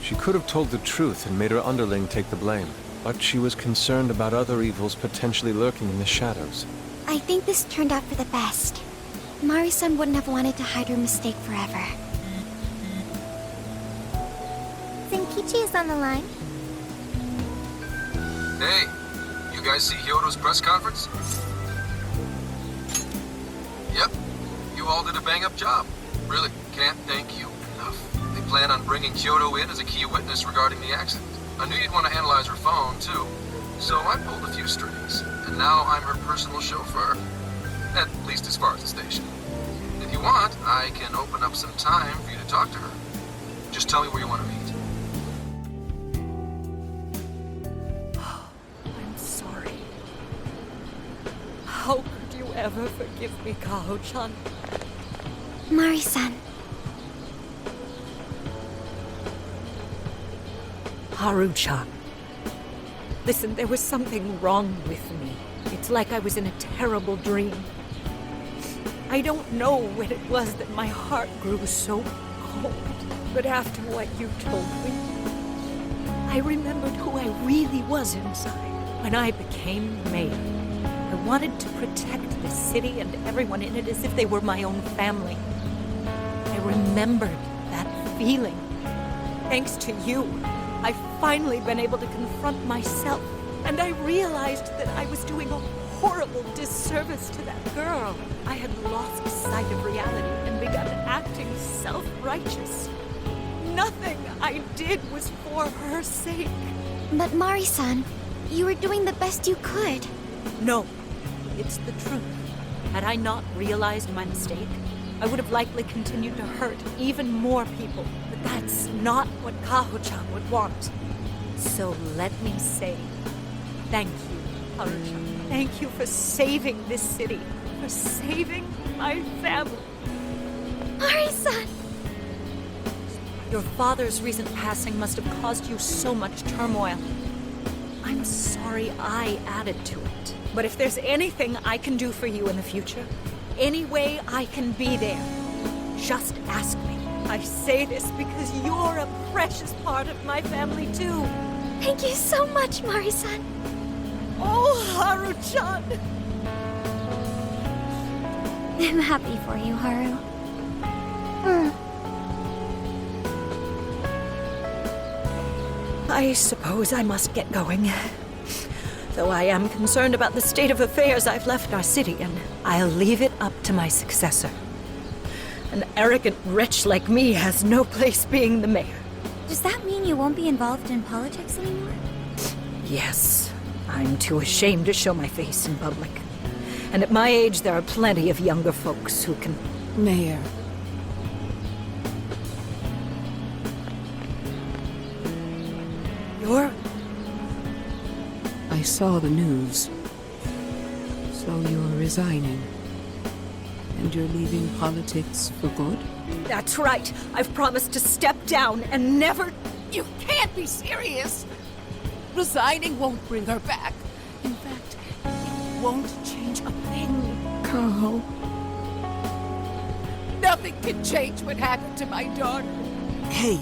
She could have told the truth and made her underling take the blame, but she was concerned about other evils potentially lurking in the shadows. I think this turned out for the best. Mari-san wouldn't have wanted to hide her mistake forever. Ichi is on the line. Hey, you guys see Kyoto's press conference? Yep, you all did a bang-up job. Really, can't thank you enough. They plan on bringing Kyoto in as a key witness regarding the accident. I knew you'd want to analyze her phone, too. So I pulled a few strings, and now I'm her personal chauffeur. At least as far as the station. If you want, I can open up some time for you to talk to her. Just tell me where you want to meet. I'm sorry. How could you ever forgive me, Kaho-chan? Mari-san. Haru-chan. Listen, there was something wrong with me. It's like I was in a terrible dream. I don't know when it was that my heart grew so cold, but after what you told me, I remembered who I really was inside. When I became mayor, I wanted to protect the city and everyone in it as if they were my own family. I remembered that feeling. Thanks to you, I've finally been able to confront myself, and I realized that I was doing a horrible disservice to that girl. I had lost sight of reality and begun acting self-righteous. Nothing I did was for her sake. But Mari-san, you were doing the best you could. No, it's the truth. Had I not realized my mistake, I would have likely continued to hurt even more people. But that's not what Kaho-chan would want. So let me say, thank you, Haru-chan. Thank you for saving this city, for saving my family. Mari-san! Your father's recent passing must have caused you so much turmoil. I'm sorry I added to it. But if there's anything I can do for you in the future, any way I can be there, just ask me. I say this because you're a precious part of my family, too. Thank you so much, Mari-san. Oh, Haru-chan! I'm happy for you, Haru. I suppose I must get going. Though I am concerned about the state of affairs I've left our city in, I'll leave it up to my successor. An arrogant wretch like me has no place being the mayor. Does that mean you won't be involved in politics anymore? Yes. I'm too ashamed to show my face in public. And at my age, there are plenty of younger folks who can... Mayor. You're... I saw the news. So you're resigning. And you're leaving politics for good? That's right. I've promised to step down and never... You can't be serious! Resigning won't bring her back. In fact, it won't change a thing. Kaho. Nothing can change what happened to my daughter. Hey,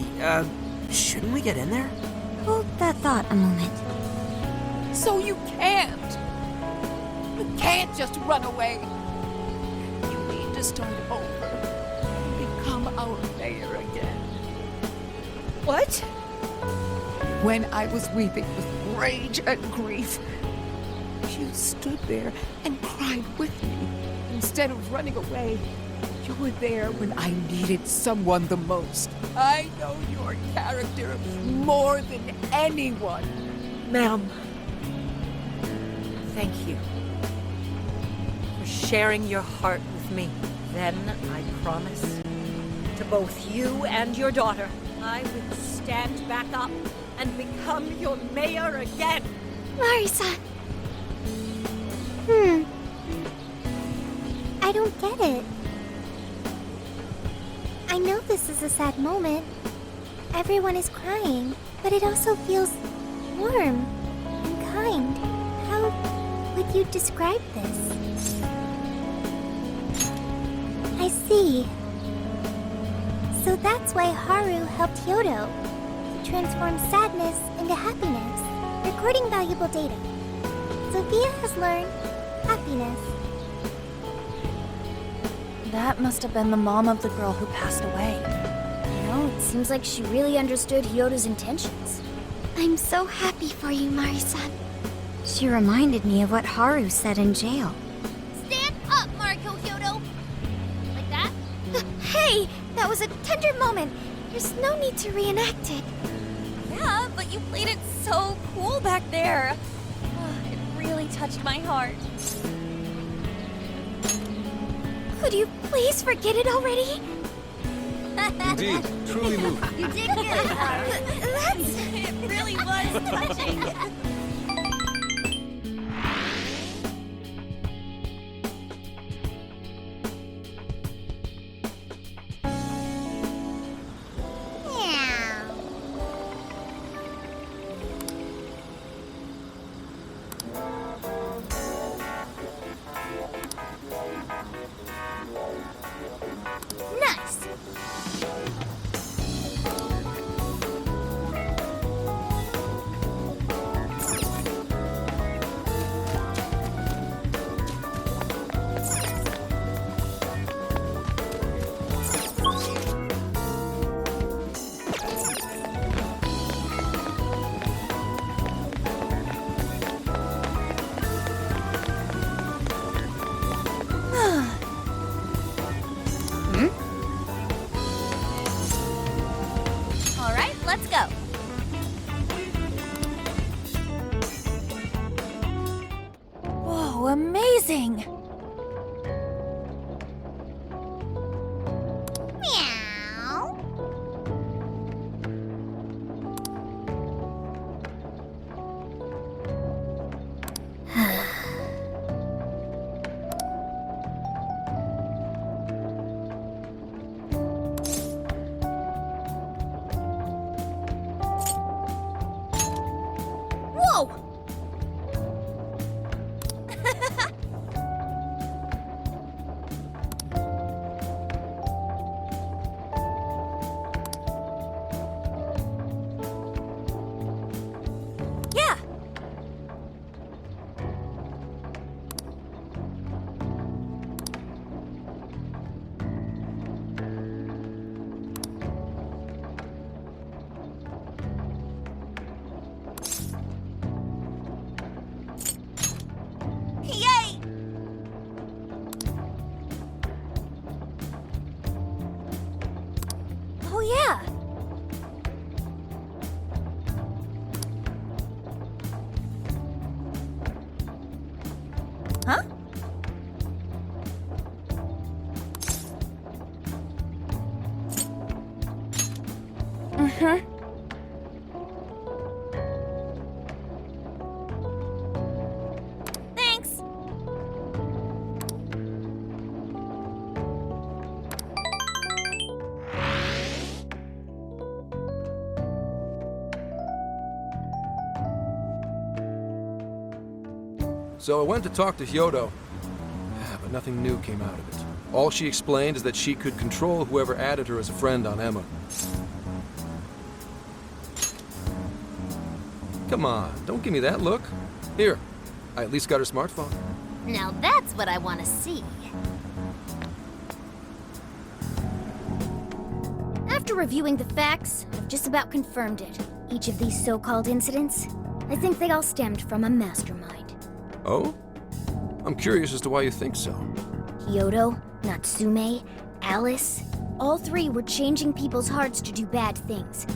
shouldn't we get in there? Hold that thought a moment. So you can't. You can't just run away. You need to start over and become our mayor again. What? When I was weeping with rage and grief, you stood there and cried with me. Instead of running away, you were there when I needed someone the most. I know your character more than anyone. Ma'am, thank you for sharing your heart with me. Then I promise to both you and your daughter, I will stand back up and become your mayor again. Mari-san. I don't get it. I know this is a sad moment. Everyone is crying, but it also feels warm and kind. How would you describe this? I see. So that's why Haru helped Kyoto to transform sadness into happiness, recording valuable data. Sophia has learned happiness. That must have been the mom of the girl who passed away. You know, Seems like she really understood Kyoto's intentions. I'm so happy for you, Mari-san. She reminded me of what Haru said in jail. Stand up, Mariko Kyoto! Like that? Hey! That was a tender moment. There's no need to reenact it. Yeah, but you played it so cool back there. It really touched my heart. Could you please forget it already? Indeed, truly moving. You did good, Haru. It really was touching. Nice! All right, let's go. Whoa, amazing! Meow. Whoa! Yeah! Yay! Oh yeah! Huh? Mm-hmm. Thanks. So I went to talk to Kyoto, but nothing new came out of it. All she explained is that she could control whoever added her as a friend on Emma. Come on, don't give me that look. Here, I at least got her smartphone. Now that's what I want to see. After reviewing the facts, I've just about confirmed it. Each of these so-called incidents, I think they all stemmed from a mastermind. Oh? I'm curious as to why you think so. Kyoto, Natsume, Alice, all three were changing people's hearts to do bad things.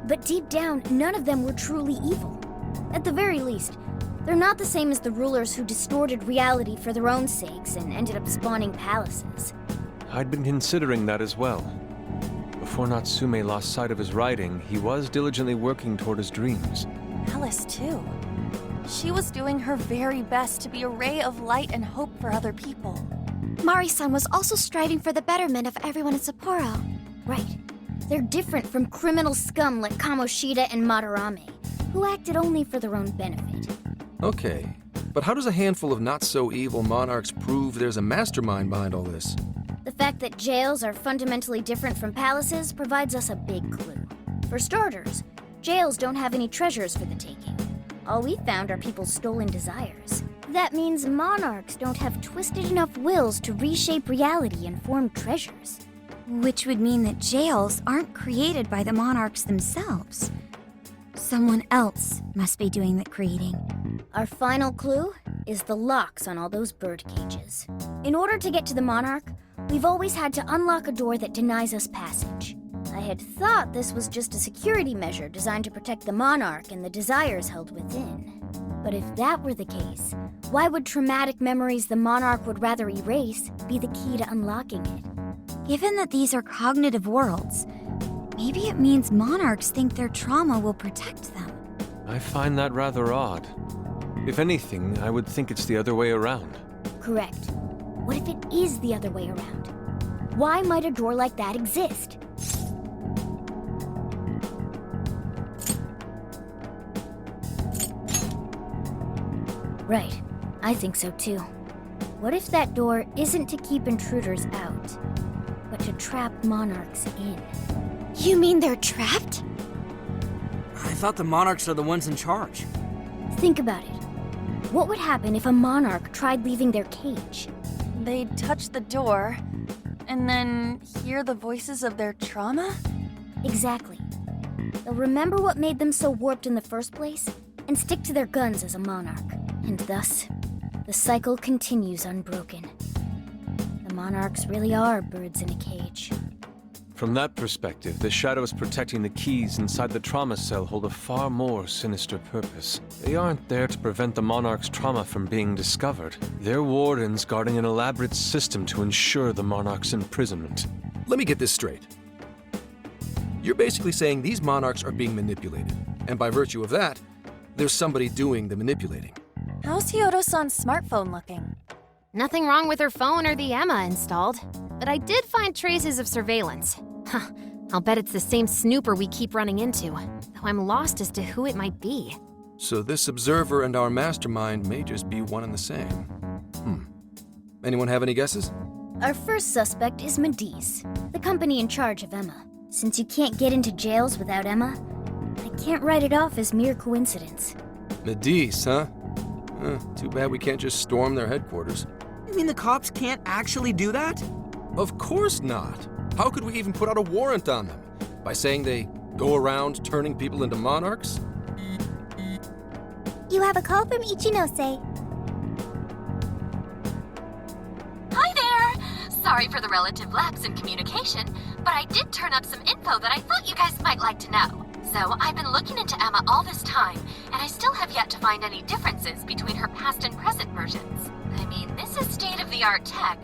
But deep down, none of them were truly evil. At the very least, they're not the same as the rulers who distorted reality for their own sakes and ended up spawning palaces. I'd been considering that as well. Before Natsume lost sight of his writing, he was diligently working toward his dreams. Alice, too. She was doing her very best to be a ray of light and hope for other people. Mari-san was also striving for the betterment of everyone in Sapporo. Right. They're different from criminal scum like Kamoshida and Madarame, who acted only for their own benefit. Okay, but how does a handful of not-so-evil monarchs prove there's a mastermind behind all this? The fact that jails are fundamentally different from palaces provides us a big clue. For starters, jails don't have any treasures for the taking. All we found are people's stolen desires. That means monarchs don't have twisted enough wills to reshape reality and form treasures. Which would mean that jails aren't created by the monarchs themselves. Someone else must be doing the creating. Our final clue is the locks on all those bird cages. In order to get to the monarch, we've always had to unlock a door that denies us passage. I had thought this was just a security measure designed to protect the monarch and the desires held within. But if that were the case, why would traumatic memories the monarch would rather erase be the key to unlocking it? Given that these are cognitive worlds, maybe it means monarchs think their trauma will protect them. I find that rather odd. If anything, I would think it's the other way around. Correct. What if it is the other way around? Why might a door like that exist? Right. I think so too. What if that door isn't to keep intruders out, but to trap monarchs in? You mean they're trapped? I thought the monarchs are the ones in charge. Think about it. What would happen if a monarch tried leaving their cage? They'd touch the door, and then hear the voices of their trauma? Exactly. They'll remember what made them so warped in the first place, and stick to their guns as a monarch. And thus, the cycle continues unbroken. The monarchs really are birds in a cage. From that perspective, the shadows protecting the keys inside the trauma cell hold a far more sinister purpose. They aren't there to prevent the monarch's trauma from being discovered. They're wardens guarding an elaborate system to ensure the monarch's imprisonment. Let me get this straight. You're basically saying these monarchs are being manipulated, and by virtue of that, there's somebody doing the manipulating. How's Kyoto-san's smartphone looking? Nothing wrong with her phone or the Emma installed, but I did find traces of surveillance. Huh, I'll bet it's the same snooper we keep running into, though I'm lost as to who it might be. So this observer and our mastermind may just be one and the same. Anyone have any guesses? Our first suspect is Medice, the company in charge of Emma. Since you can't get into jails without Emma, I can't write it off as mere coincidence. Medice, huh? Too bad we can't just storm their headquarters. You mean the cops can't actually do that? Of course not. How could we even put out a warrant on them? By saying they go around turning people into monarchs? You have a call from Ichinose. Hi there! Sorry for the relative lapse in communication, but I did turn up some info that I thought you guys might like to know. So I've been looking into Emma all this time, and I still have yet to find any differences between her past and present versions. I mean, this is state-of-the-art tech.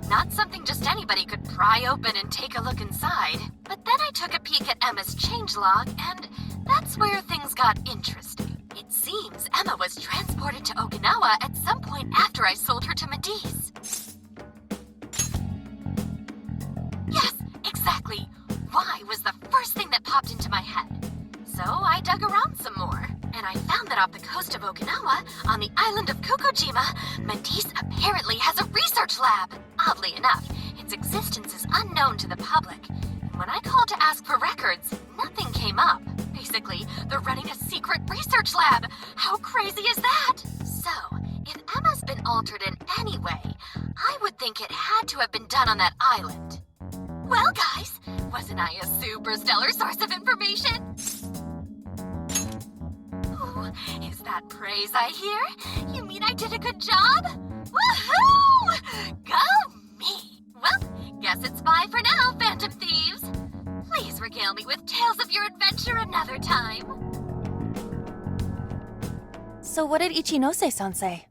Not something just anybody could pry open and take a look inside. But then I took a peek at Emma's changelog, and that's where things got interesting. It seems Emma was transported to Okinawa at some point after I sold her to Medice. Yes, exactly. Why was the first thing that popped into my head. So I dug around some more, and I found that off the coast of Okinawa, on the island of Kokojima, Medice apparently has a research lab. Oddly enough, its existence is unknown to the public. And when I called to ask for records, nothing came up. Basically, they're running a secret research lab. How crazy is that? So, if Emma's been altered in any way, I would think it had to have been done on that island. Well, guys, wasn't I a super stellar source of information? Ooh, is that praise I hear? You mean I did a good job? Woohoo! Go me! Well, guess it's bye for now, Phantom Thieves. Please regale me with tales of your adventure another time. So what did Ichinose-san say?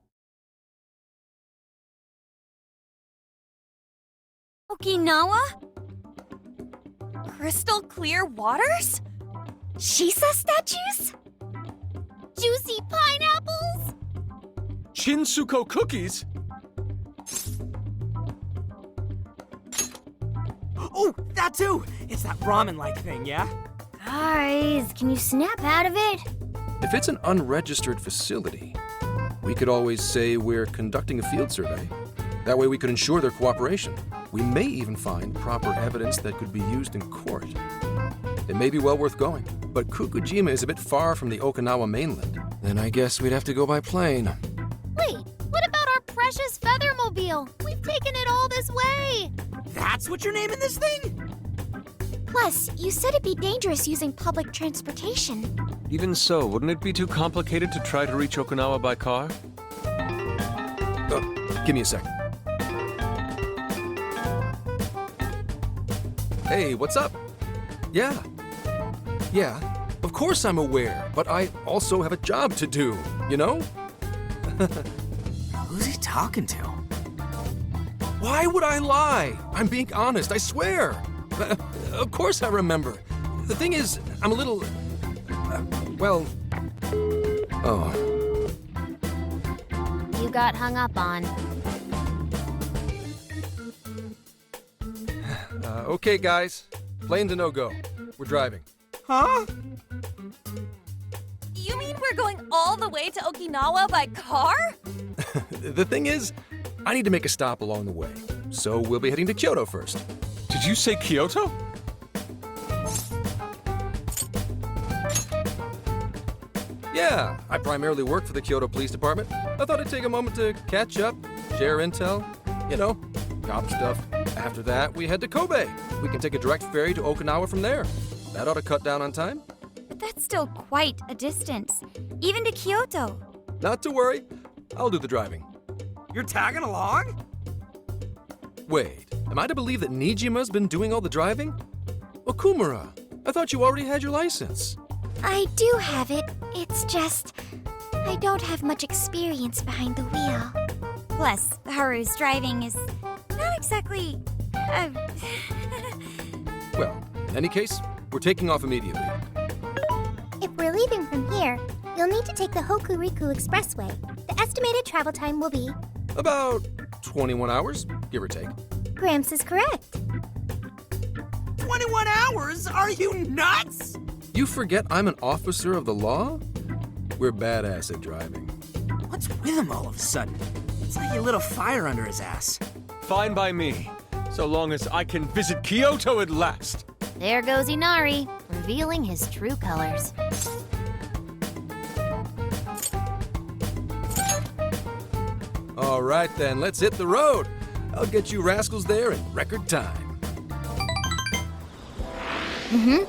Okinawa? Crystal clear waters? Shisa statues? Juicy pineapples? Shinsuko cookies? Oh, that too! It's that ramen-like thing, yeah? Guys, can you snap out of it? If it's an unregistered facility, we could always say we're conducting a field survey. That way we could ensure their cooperation. We may even find proper evidence that could be used in court. It may be well worth going, but Kokojima is a bit far from the Okinawa mainland. Then I guess we'd have to go by plane. Wait, what about our precious Feathermobile? We've taken it all this way! That's what you're naming this thing? Plus, you said it'd be dangerous using public transportation. Even so, wouldn't it be too complicated to try to reach Okinawa by car? Give me a second. Hey, what's up? Yeah, of course I'm aware, but I also have a job to do, you know? Who's he talking to? Why would I lie? I'm being honest, I swear. Of course I remember. The thing is, I'm a little... Oh. You got hung up on. Okay, guys. Plane's a no-go. We're driving. Huh? You mean we're going all the way to Okinawa by car? The thing is, I need to make a stop along the way. So we'll be heading to Kyoto first. Did you say Kyoto? Yeah, I primarily work for the Kyoto Police Department. I thought I'd take a moment to catch up, share intel, you know, cop stuff. After that, we head to Kobe. We can take a direct ferry to Okinawa from there. That ought to cut down on time. But that's still quite a distance, even to Kyoto. Not to worry, I'll do the driving. You're tagging along? Wait, am I to believe that Nijima's been doing all the driving? Okumura, I thought you already had your license. I do have it. It's just... I don't have much experience behind the wheel. Plus, Haru's driving is not exactly... Well, in any case, we're taking off immediately. If we're leaving from here, you'll need to take the Hokuriku Expressway. The estimated travel time will be... About 21 hours, give or take. Gramps is correct. 21 hours? Are you nuts? You forget I'm an officer of the law? We're badass at driving. What's with him all of a sudden? It's like he lit a fire under his ass. Fine by me, so long as I can visit Kyoto at last. There goes Inari, revealing his true colors. All right then, let's hit the road. I'll get you rascals there in record time. Mm-hmm.